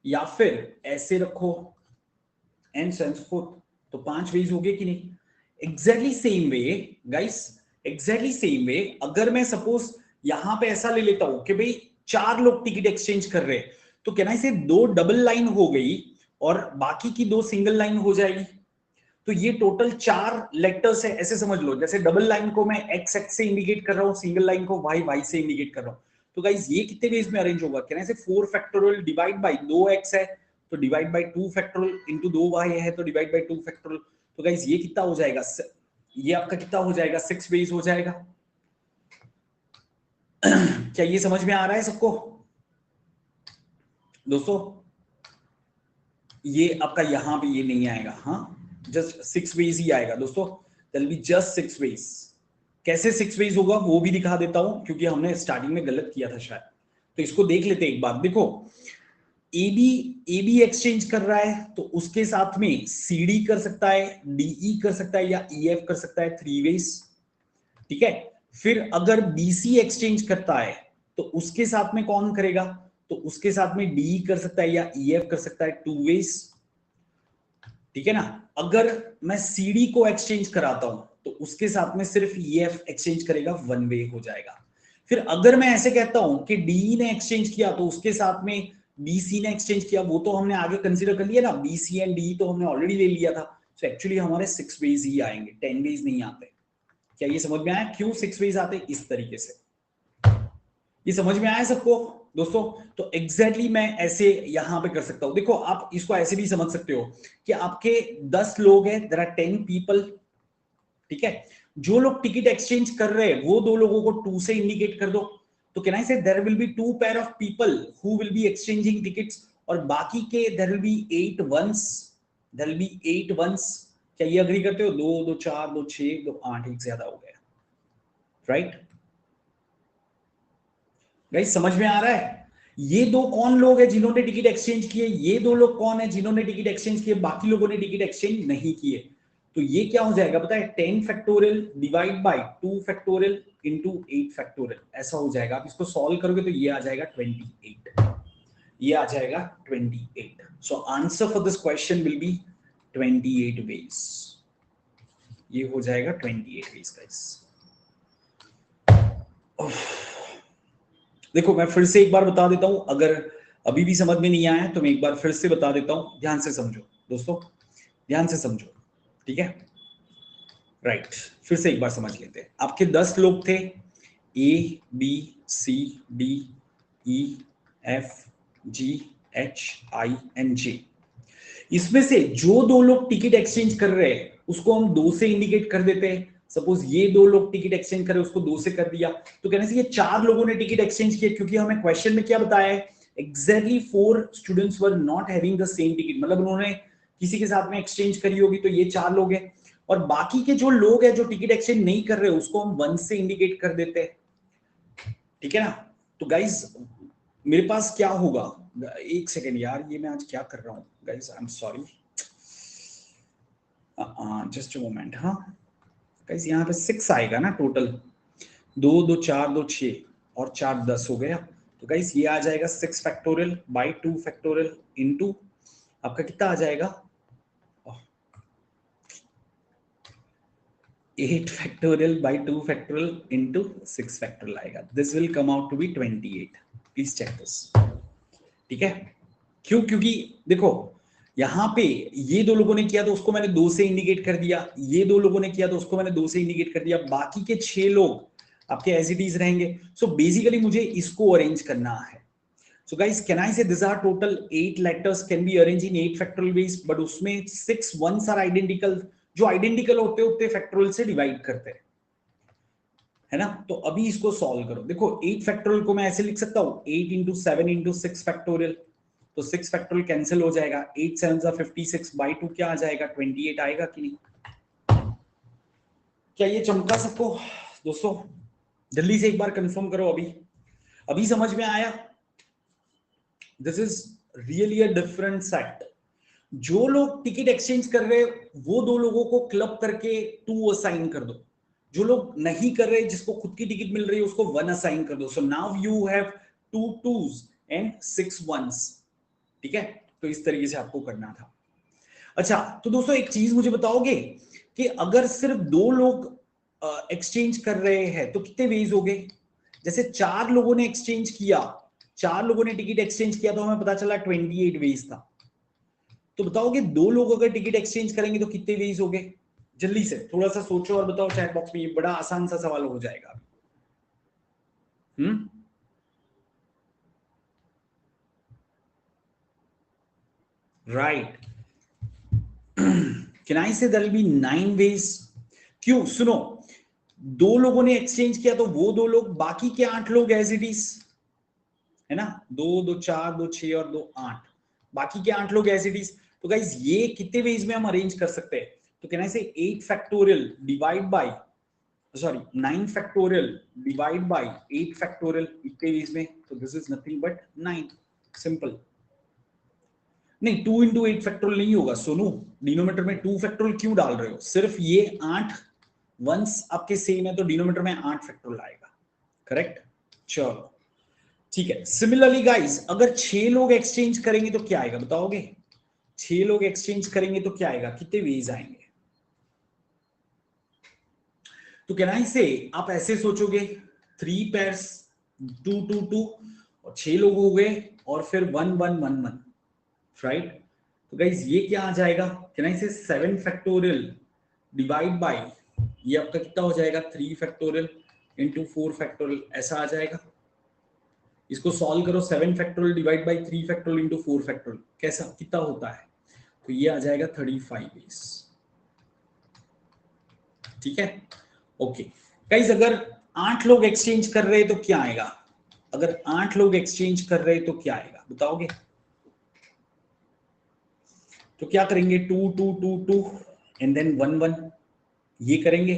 या फिर ऐसे रखो, एंड सेंस फोर्थ। तो 5 वेज हो गए कि नहीं? Exactly same way guys, exactly same way अगर मैं सपोज यहां पे ऐसा ले लेता हूं कि भाई 4 लोग टिकट एक्सचेंज कर रहे हैं, तो कहना इसे 2 डबल लाइन हो गई और बाकी की 2 सिंगल लाइन हो जाएगी। तो ये टोटल 4 लेटर्स है, ऐसे समझ लो। जैसे डबल लाइन को मैं एक्स एक्स से इंडिकेट कर रहा हूं, सिंगल लाइन को वाई वाई से इंडिकेट कर रहा हूं। तो गाइस ये कितने वेज में अरेंज होगा? कहना है 4 फैक्टोरियल डिवाइड बाय 2x है तो divide by 2 factorial into 2y है तो डिवाइड बाय 2 फैक्टोरियल। तो गाइस ये कितना हो जाएगा? ये आपका कितना हो जाएगा? 6 वेज हो जाएगा। क्या ये समझ में आ रहा है सबको दोस्तों? ये आपका यहां पे ये नहीं आएगा, हाँ, जस्ट 6 वेज ही आएगा दोस्तों। There will be just 6 ways. कैसे 6 वेज होगा वो भी दिखा देता हूं, क्योंकि हमने स्टार्टिंग में गलत किया था शायद। तो इसको देख लेते हैं एक बार। देखो ए बी एक्सचेंज कर रहा है तो उसके साथ में सी डी कर सकता है, डीई कर सकता है, या ई एफ कर सकता है, 3 वेज। ठीक है। फिर अगर बी सी एक्सचेंज करता है तो उसके साथ में कौन करेगा? तो उसके साथ में डी कर सकता है या ई एफ कर सकता है, 2 वेज। ठीक है ना। अगर मैं सी डी को एक्सचेंज कराता हूं तो उसके साथ में सिर्फ ई एफ एक्सचेंज करेगा, 1 वे हो जाएगा। फिर अगर मैं ऐसे कहता हूं कि डी ने एक्सचेंज किया तो उसके साथ में बीसी ने एक्सचेंज किया, वो तो हमने आगे कंसीडर कर लिया ना, बीसी एंड डी तो हमने ऑलरेडी ले लिया था। तो एक्चुअली हमारे 6 वेज ही आएंगे, 10 वेज नहीं आते। क्या ये समझ में आया क्यों 6 वेज आते? इस तरीके से। ये समझ में आया सबको दोस्तों? तो एग्जैक्टली मैं ऐसे यहां पे कर सकता हूं। देखो आप इसको ऐसे भी समझ सकते हो कि आपके 10 लोग हैं, देयर आर 10 पीपल। ठीक है। जो लोग टिकट एक्सचेंज कर रहे हैं वो 2 लोगों को 2 से इंडिकेट कर दो। तो can I say there will be 2 pair of people who will be exchanging tickets, और बाकी के there will be 8 ones, there will be 8 ones. क्या ये अग्री करते हो? 2 2 4 2 6 2 8, एक ज्यादा हो गया, राइट? गाइस समझ में आ रहा है? ये 2 कौन लोग हैं जिन्होंने टिकट एक्सचेंज किए? ये 2 लोग कौन है जिन्होंने टिकट एक्सचेंज किए? बाकी लोगों ने टिकट एक्सचेंज नहीं किए। तो ये क्या हो जाएगा पता है? 10 factorial divide by 2 factorial into 8 factorial, ऐसा हो जाएगा। आप इसको सॉल्व करोगे तो ये आ जाएगा 28। ये आ जाएगा 28। So answer for this question will be 28 ways. ये हो जाएगा 28 वेज गाइस। देखो मैं फिर से एक बार बता देता हूं, अगर अभी भी समझ में नहीं आया तो मैं एक बार फिर से बता देता हूं। ध्यान से समझो दोस्तों, ध्यान से समझो। ठीक है, राइट। फिर से एक बार समझ लेते हैं। आपके 10 लोग थे, A B C D E F G H I N J. इसमें से जो 2 लोग टिकट एक्सचेंज कर रहे हैं उसको हम 2 से इंडिकेट कर देते हैं। सपोज ये 2 लोग टिकट एक्सचेंज कर रहे हैं, उसको 2 से कर दिया। तो कहने से ये 4 लोगों ने टिकट एक्सचेंज किया, क्योंकि हमें क्वेश्चन में क्या बताया है? Exactly 4 students were not having the same ticket, मतलब उन्होंने किसी के साथ में एक्सचेंज करी होगी, तो ये 4 लोग हैं। और बाकी के जो लोग हैं जो टिकट एक्सचेंज नहीं कर रहे उसको हम 1 से इंडिकेट कर देते हैं। ठीक है ना। तो गाइस मेरे पास क्या होगा? एक सेकेंड यार, ये मैं आज क्या कर रहा हूँ guys, I am sorry, just a moment. हाँ गाइस यहाँ पे 6 आएगा ना टोटल, 2 2 4 2 6 और 4 10 हो गया। तो गाइस ये आ जाएगा 6 फैक्टोरियल बाई 2 फैक्टोरियल इनटू आपका कितना आ जाएगा? 8 factorial by 2 factorial into 6 factorial आएगा। This will come out to be 28। Please check this. ठीक है। क्यों? क्योंकि देखो यहां पे ये 2 लोगों ने किया तो उसको मैंने 2 से इंडिकेट कर दिया, ये 2 लोगों ने किया तो उसको मैंने 2 से इंडिकेट कर दिया, बाकी के 6 लोग आपके एज इट इज रहेंगे। सो बेसिकली मुझे इसको अरेंज करना है। So guys can I say this are total 8 letters can be arrange in 8 factorial ways, but उसमें 6 वंस आर आइडेंटिकल। जो आइडेंटिकल होते होते फैक्टोरियल से डिवाइड करते हैं, है ना। तो अभी इसको सॉल्व करो, देखो 8 फैक्टोरियल को मैं ऐसे लिख सकता हूं 8 इंटू 7 इंटू 6 फैक्टोरियल, तो 6 फैक्टोरियल कैंसिल हो जाएगा, 8 7 56 बाई 2 क्या आ जाएगा 28 आएगा कि नहीं। क्या ये चमका सबको दोस्तों? जल्दी से एक बार कंफर्म करो। अभी अभी समझ में आया? This is really a different set. जो लोग टिकट एक्सचेंज कर रहे वो दो लोगों को क्लब करके 2 असाइन कर दो, जो लोग नहीं कर रहे जिसको खुद की टिकट मिल रही है उसको 1 असाइन कर दो। So now you have 2 2s and 6 1s। ठीक है, तो इस तरीके से आपको करना था। अच्छा तो दोस्तों एक चीज मुझे बताओगे कि अगर सिर्फ दो लोग एक्सचेंज कर रहे हैं तो कितने वेज हो गए? जैसे 4 लोगों ने एक्सचेंज किया, 4 लोगों ने टिकट एक्सचेंज किया तो हमें पता चला 28 वेज था। तो बताओगे दो लोग अगर टिकट एक्सचेंज करेंगे तो कितने वेज हो गए? जल्दी से थोड़ा सा सोचो और बताओ चैट बॉक्स में, ये बड़ा आसान सा सवाल हो जाएगा। हम्म, right. Can I say there will B 9 veg? क्यों? सुनो, दो लोगों ने एक्सचेंज किया तो वो दो लोग, बाकी के 8 लोग एज इट इज, है ना, 2 2 4 2 6 और 2 8, बाकी के 8 लोग एज इट इज। तो गाइस ये कितने वेज में हम अरेंज कर सकते हैं? तो कैन आई से 8 factorial divide by, sorry 9 factorial divide by 8 factorial इतने वेज में, तो this is nothing but 9। Simple. नहीं 2 इंटू 8 फैक्टोरियल नहीं होगा सोनू, डिनोमीटर में 2 फैक्टोरियल क्यों डाल रहे हो? सिर्फ ये 8 वंस आपके सेम है तो डिनोमीटर में 8 फैक्टोरियल आएगा। करेक्ट, चलो ठीक है। सिमिलरली गाइस अगर 6 लोग एक्सचेंज करेंगे तो क्या आएगा बताओगे? 6 लोग एक्सचेंज करेंगे तो क्या आएगा, कितने वेज आएंगे? तो कहना से आप ऐसे सोचोगे 3 पेयर्स 2 2 2 और 6 लोग हो गए और फिर 1 1 1 1, राइट। तो गाइज ये क्या आ जाएगा? कहना से 7 फैक्टोरियल डिवाइड बाय, ये आपका कितना हो जाएगा 3 फैक्टोरियल इंटू 4 फैक्टोरियल, ऐसा आ जाएगा। इसको सॉल्व करो, 7 factorial divide by 3 factorial into 4 factorial, कैसा कितना होता है? तो ये आ जाएगा 35 वेज। ठीक है, ओके। गाइस अगर 8 लोग एक्सचेंज कर रहे हैं तो क्या आएगा? अगर 8 लोग एक्सचेंज कर रहे हैं तो क्या आएगा बताओगे? तो क्या करेंगे 2 2 2 2 एंड देन 1 1, ये करेंगे।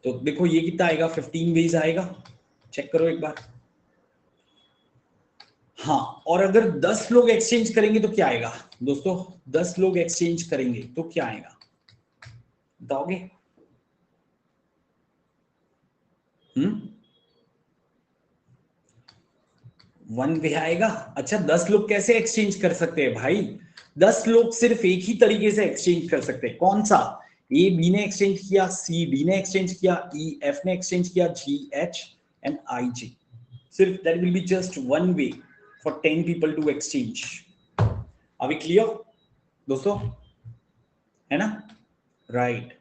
तो देखो ये कितना आएगा 15 वेज आएगा, चेक करो एक बार। हाँ, और अगर 10 लोग एक्सचेंज करेंगे तो क्या आएगा दोस्तों? 10 लोग एक्सचेंज करेंगे तो क्या आएगा बताओगे? हम्म, 1 वे आएगा। अच्छा 10 लोग कैसे एक्सचेंज कर सकते हैं भाई? 10 लोग सिर्फ एक ही तरीके से एक्सचेंज कर सकते हैं, कौन सा? ए बी ने एक्सचेंज किया, सी डी ने एक्सचेंज किया, ई एफ ने एक्सचेंज किया, जी एच एंड आई जी। सिर्फ that will be just 1 way for 10 people to exchange. अभी क्लियर दोस्तों, है ना? राइट।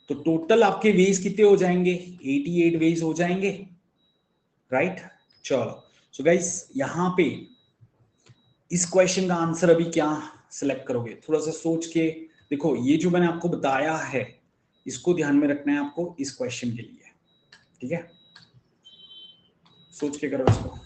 तो टोटल आपके वेज कितने हो जाएंगे? 88 वेज हो जाएंगे, राइट। चलो सो गाइस यहां पे इस क्वेश्चन का आंसर अभी क्या सिलेक्ट करोगे? थोड़ा सा सोच के देखो, ये जो मैंने आपको बताया है इसको ध्यान में रखना है आपको इस क्वेश्चन के लिए। ठीक है, सोच के करो इसको।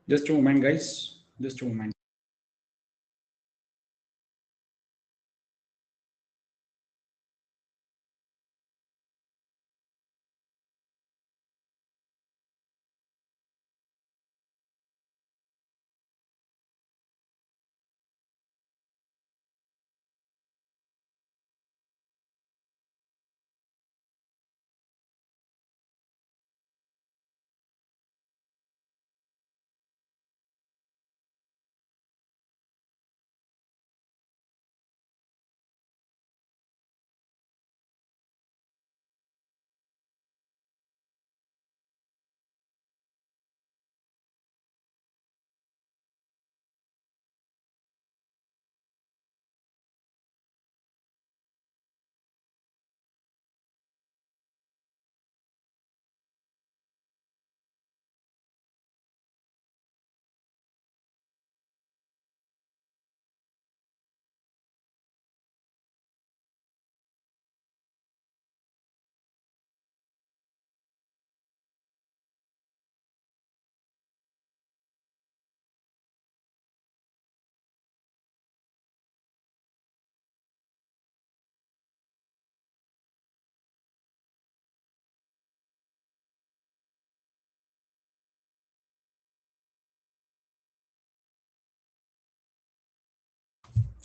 Just a moment, guys. Just a moment.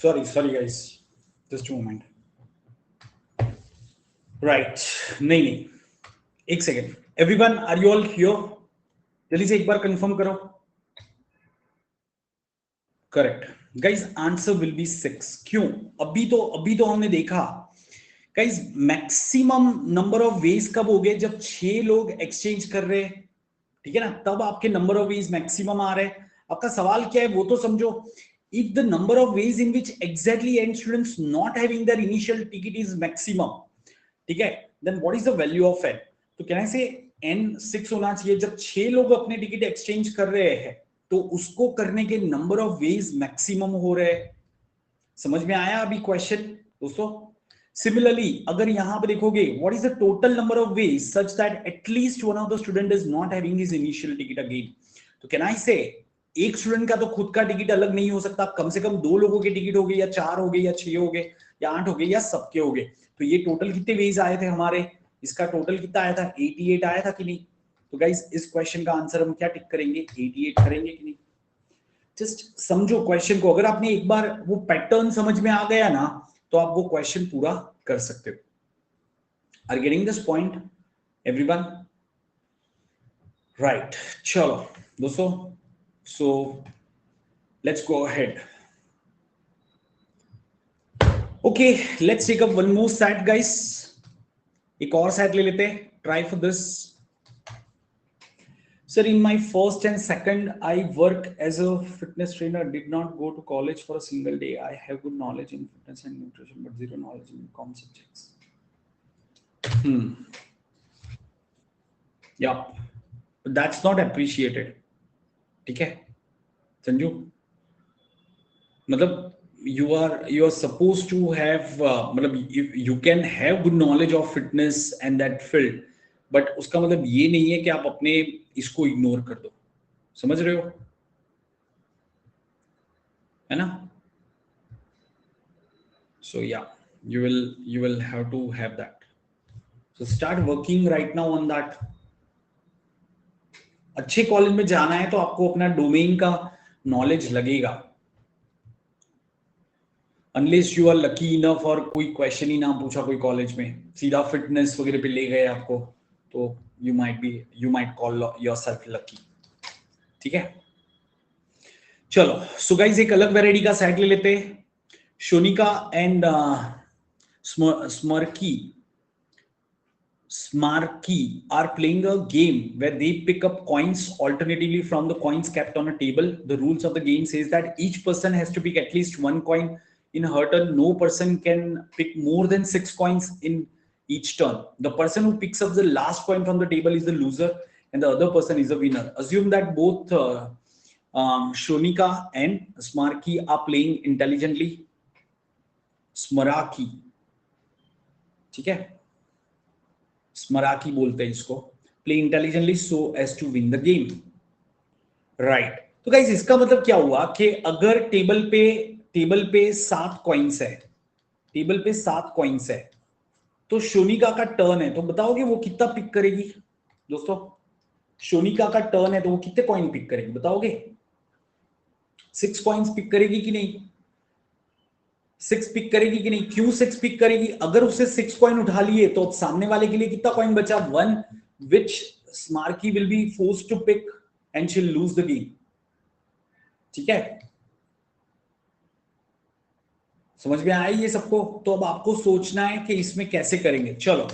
Sorry, guys. Just a moment. Right. नहीं, एक second. Everyone, are you all here? जल्दी से एक बार कंफर्म करो. Correct. Guys answer will be 6. क्यों? अभी तो हमने देखा guys maximum number of veg कब हो गए? जब 6 लोग एक्सचेंज कर रहे हैं, ठीक है ना, तब आपके नंबर ऑफ वेज मैक्सिमम आ रहे हैं. आपका सवाल क्या है वो तो समझो. If the number of ways in which exactly N students not having their initial ticket is maximum, ठीक है, then what is the value of N? तो कहने से एन 6 होना चाहिए. जब 6 लोग अपने टिकट एक्सचेंज कर रहे हैं तो उसको करने के नंबर ऑफ वेज मैक्सिमम हो रहे हैं. समझ में आया अभी क्वेश्चन दोस्तों? सिमिलरली अगर यहां पे देखोगे, what is the total number of veg such that at least one of the student is not having his initial ticket again? तो कैन आई से एक स्टूडेंट का तो खुद का टिकट अलग नहीं हो सकता. कम से कम 2 लोगों के टिकट हो गए, या 4 हो गए, या 6 हो गए, या 8 हो गए, या सबके हो गए. तो ये टोटल कितने वेज आए थे हमारे? इसका टोटल कितना आया था? 88 आया था कि नहीं? तो गाइस इस क्वेश्चन का आंसर हम क्या टिक करेंगे? 88 करेंगे कि नहीं? जस्ट समझो क्वेश्चन को. अगर आपने एक बार वो पैटर्न समझ में आ गया ना, तो आप वो क्वेश्चन पूरा कर सकते हो. Are getting this point everyone? Right. चलो दोस्तों, so let's go ahead. Okay, let's take up one more set guys. एक और सेट ले लेते हैं. Try for this. Sir, in my first and second, I work as a fitness trainer. Did not go to college for a single day. I have good knowledge in fitness and nutrition, but zero knowledge in com subjects. Yeah, but that's not appreciated. ठीक है संजू? मतलब you are supposed to have मतलब you can have good knowledge of fitness and that field, but उसका मतलब ये नहीं है कि आप अपने इसको इग्नोर कर दो. समझ रहे हो? है ना? So yeah, you will have to have that. So start working right now on that. अच्छे कॉलेज में जाना है तो आपको अपना डोमेन का नॉलेज लगेगा. Unless you are lucky enough और कोई क्वेश्चन ही ना पूछा कोई कॉलेज में, सीधा फिटनेस वगैरह पे ले गए आपको, तो you might call yourself lucky. ठीक है, चलो. सो गाइस एक अलग वैरायटी का सेट ले लेते हैं. शोनिका and Smarky are playing a game where they pick up coins alternatively from the coins kept on a table. The rules of the game says that each person has to pick at least one coin in her turn. No person can pick more than 6 coins in each turn. The person who picks up the last coin from the table is the loser, and the other person is the winner. Assume that both Shonika and Smarky are playing intelligently. Smaraki, ठीक है, स्मराकी बोलते हैं इसको. Play intelligently so as to win the game. Right. तो गाइस इसका मतलब क्या हुआ कि अगर टेबल पे 7 कॉइन्स है, टेबल पे 7 कॉइन्स है, तो शोनिका का टर्न है, तो बताओगे वो कितना पिक करेगी दोस्तों? शोनिका का टर्न है तो वो कितने कॉइन पिक करेगी बताओगे? 6 कॉइन्स पिक करेगी कि नहीं? 6 पिक करेगी कि नहीं? क्यों 6 पिक करेगी? अगर उससे 6 कॉइन उठा लिए तो सामने वाले के लिए कितना कॉइन बचा? 1, which Smarky will be forced to pick and she will lose the game. ठीक है, समझ में आया ये सबको? तो अब आपको सोचना है कि इसमें कैसे करेंगे। चलो,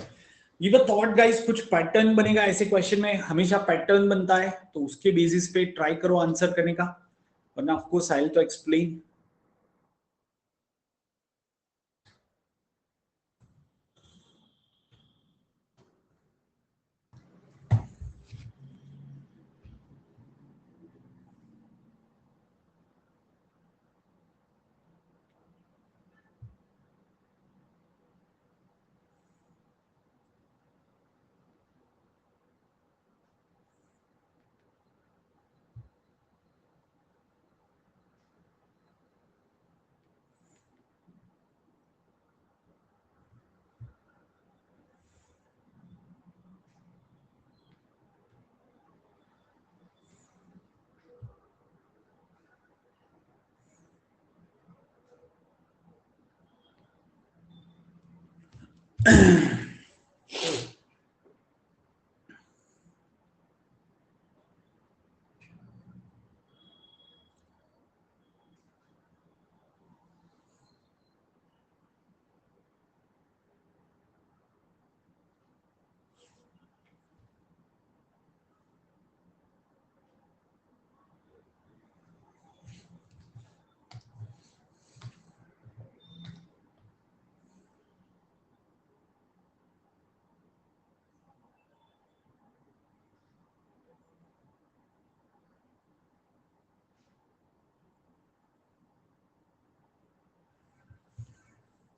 ये वो थॉट गाइस, कुछ पैटर्न बनेगा ऐसे क्वेश्चन में, हमेशा पैटर्न बनता है, तो उसके बेसिस पे ट्राई करो आंसर करने का, वरना आपको साहिल तो एक्सप्लेन।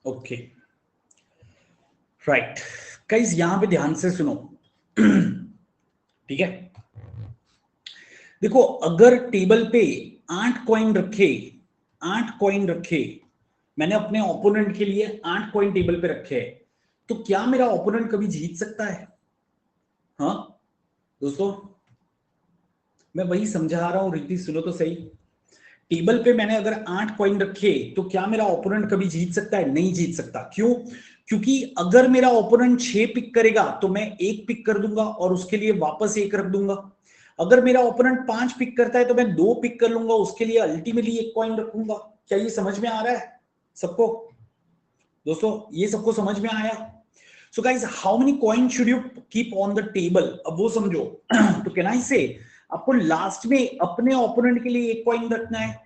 ओके, राइट गाइस, यहां पे ध्यान से सुनो। ठीक है, देखो अगर टेबल पे 8 कॉइन रखे, 8 कॉइन रखे, मैंने अपने ओपोनेंट के लिए 8 कॉइन टेबल पे रखे हैं, तो क्या मेरा ओपोनेंट कभी जीत सकता है? हाँ दोस्तों, मैं वही समझा रहा हूं, रीति सुनो तो सही। टेबल पे मैंने अगर 8 कॉइन रखे, तो क्या मेरा ओपोनेंट कभी जीत सकता है? नहीं जीत सकता। क्यों? क्योंकि अगर मेरा ओपोनेंट 6 पिक करेगा तो मैं 1 पिक कर दूंगा और उसके लिए वापस 1 रख दूंगा। अगर मेरा ओपोनेंट 5 पिक करता है तो मैं 2 पिक कर लूंगा, उसके लिए अल्टीमेटली 1 कॉइन रखूंगा। क्या ये समझ में आ रहा है सबको? दोस्तों ये सबको समझ में आया? So guys, how many coin should you keep on the table, अब वो समझो। तो कैन आई से, आपको लास्ट में अपने ओपोनेंट के लिए 1 कॉइन रखना है,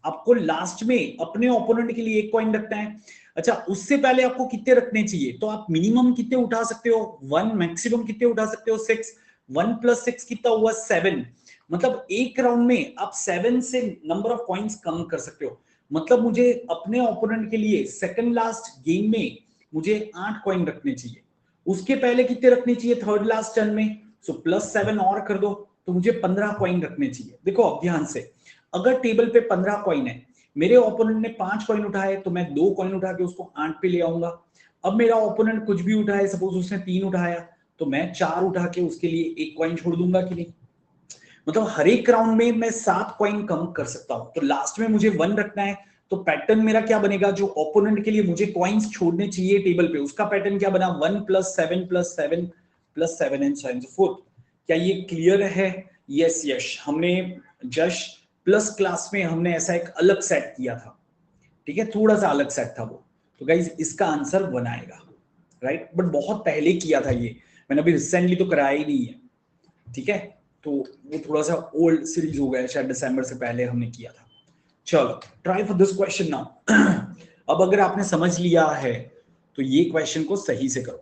आपको लास्ट में अपने ओपोनेंट के लिए 1 कॉइन रखना है। अच्छा, उससे पहले आपको कितने रखने चाहिए? तो आप मिनिमम कितने उठा सकते हो? 1, मैक्सिमम कितने उठा सकते हो? 6। 1 + 6 कितना हुआ? 7। मतलब एक राउंड में आप 7 से नंबर ऑफ कॉइन्स कम कर सकते हो। मतलब मुझे अपने ओपोनेंट के लिए सेकंड लास्ट गेम में मुझे 8 कॉइन रखने चाहिए। उसके पहले कितने रखने चाहिए थर्ड लास्ट टर्न में? सो +7 और कर दो, तो मुझे 15 कॉइन रखने चाहिए। देखो अब ध्यान से, अगर टेबल पे 15 कॉइन है, मेरे ओपोनेंट ने 5 कॉइन उठाए, तो मैं 2 कॉइन उठा के उसको 8 पे ले आऊंगा। अब मेरा ओपोनेंट कुछ भी उठाए, सपोज उसने 3 उठाया, तो मैं 4 उठा के उसके लिए 1 कॉइन छोड़ दूंगा कि नहीं? मतलब हर एक राउंड में मैं 7 कॉइन कम कर सकता हूं। तो लास्ट में मुझे 1 रखना है, तो पैटर्न मेरा क्या बनेगा? जो ओपोनेंट के लिए मुझे कॉइन्स छोड़ने चाहिए टेबल पे, उसका पैटर्न क्या बना? 1 + 7 + 7 + 7 and so and so fourth. क्या ये क्लियर है? यस यस, हमने जश प्लस क्लास में हमने ऐसा एक अलग सेट किया था। ठीक है, थोड़ा सा अलग सेट था वो। तो गाइज इसका आंसर 1 आएगा, राइट? बट बहुत पहले किया था ये, मैंने अभी रिसेंटली तो कराया ही नहीं है। ठीक है, तो वो थोड़ा सा ओल्ड सीरीज हो गया, शायद दिसंबर से पहले हमने किया था। चलो, try for this question now. अब अगर आपने समझ लिया है तो ये क्वेश्चन को सही से करो।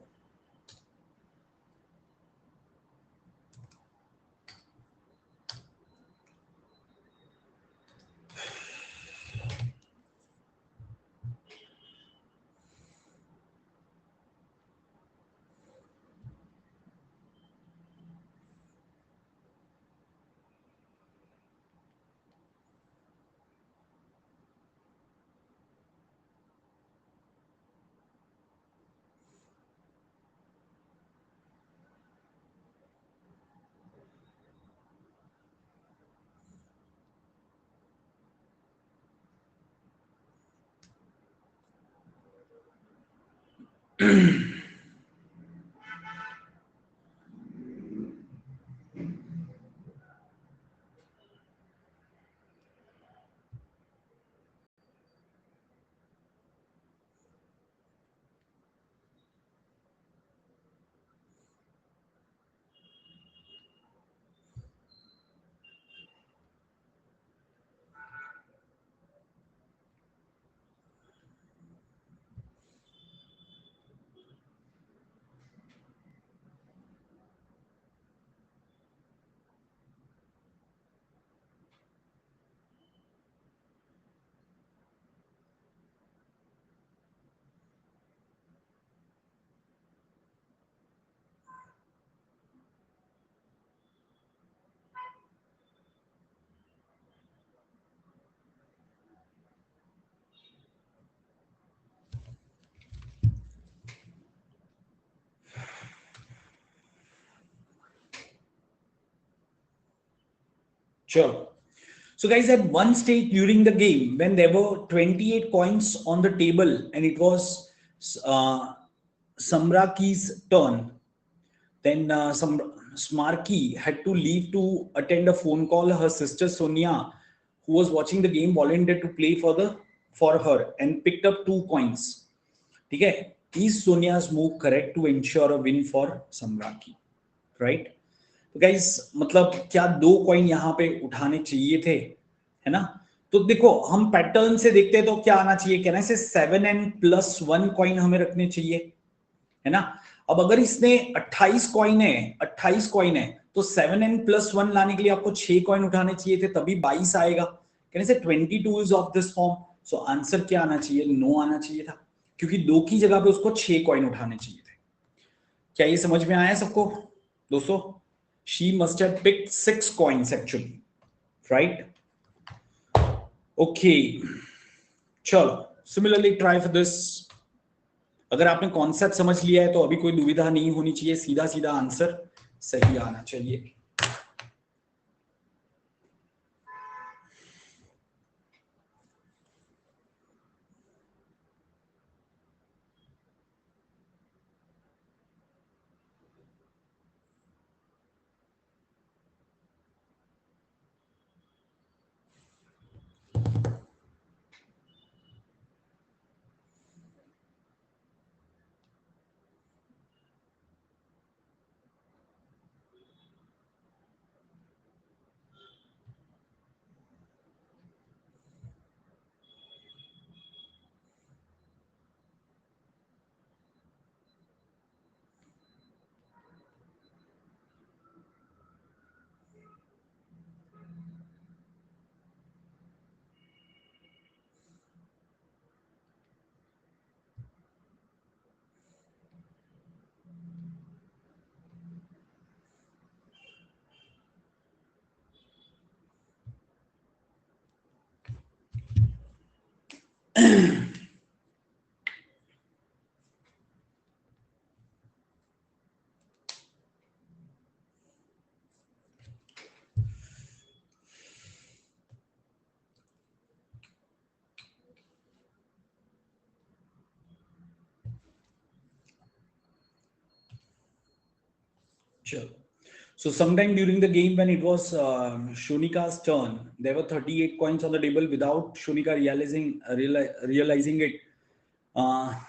Sure. So, guys, at one stage during the game, when there were 28 coins on the table and it was uh, Samraki's turn, then Smarky had to leave to attend a phone call. Her sister Sonia, who was watching the game, volunteered to play for her and picked up 2 coins. ठीक है? Is Sonia's move correct to ensure a win for Samraki? Right? तो गाइस मतलब क्या 2 कॉइन यहाँ पे उठाने चाहिए थे, है ना? तो देखो हम पैटर्न से देखते हैं तो क्या आना चाहिए, कहना से 7n+1 कॉइन हमें रखने चाहिए, है ना? अब अगर इसने 28 कॉइन है तो 7n+1 लाने के लिए आपको 6 कॉइन उठाने चाहिए थे, तभी 22 आएगा, कहने से 22 is of this form. So answer क्या आना चाहिए? नो आना चाहिए था, क्योंकि 2 की जगह पे उसको 6 कॉइन उठाने चाहिए थे. क्या ये समझ में आया सबको दोस्तों? She must have picked 6 coins actually, right? Okay, चलो similarly try for this. अगर आपने कॉन्सेप्ट समझ लिया है तो अभी कोई दुविधा नहीं होनी चाहिए, सीधा सीधा आंसर सही आना चाहिए. Sure. So sometime during the game when it was Shonika's turn, there were 38 coins on the table without Shonika realizing it.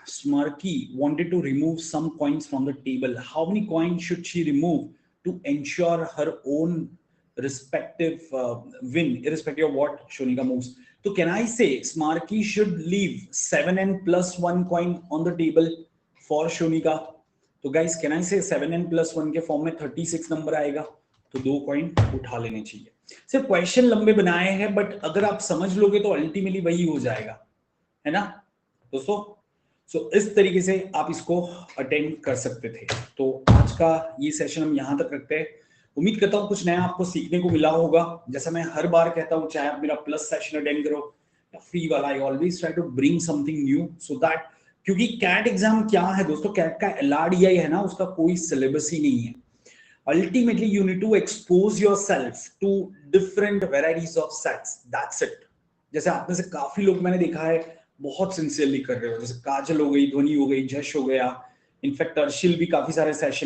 Smarky wanted to remove some coins from the table. How many coins should she remove to ensure her own respective win, irrespective of what Shonika moves? So can I say Smarky should leave 7n+1 coin on the table for Shonika? तो गाइस कैन आई से 7n+1 के फॉर्म में 36 नंबर आएगा, तो 2 कॉइन उठा लेने चाहिए. सिर्फ क्वेश्चन लंबे बनाए हैं, बट अगर आप समझ लोगे तो अल्टीमेटली वही हो जाएगा, है ना दोस्तों? सो इस तरीके से आप इसको अटेंड कर सकते थे. तो आज का ये सेशन हम यहां तक रखते हैं. उम्मीद करता हूं कुछ नया आपको सीखने को मिला होगा. जैसा मैं हर बार कहता हूं, चाहे आप मेरा प्लस सेशन अटेंड करो या फ्री वाला, I always try to bring something new, so that, क्योंकि कैट एग्जाम क्या है दोस्तों, कैट का एलआरडीआई है ना, उसका कोई सिलेबस ही नहीं है. Ultimately you need to expose yourself to different varieties of sets, that's it. जैसे आप में से काफी लोग मैंने देखा है बहुत सिंसियरली कर रहे हो, जैसे काजल हो गई, ध्वनि हो गई, जश हो गया, इनफैक्ट अर्शिल भी काफी सारे सेशन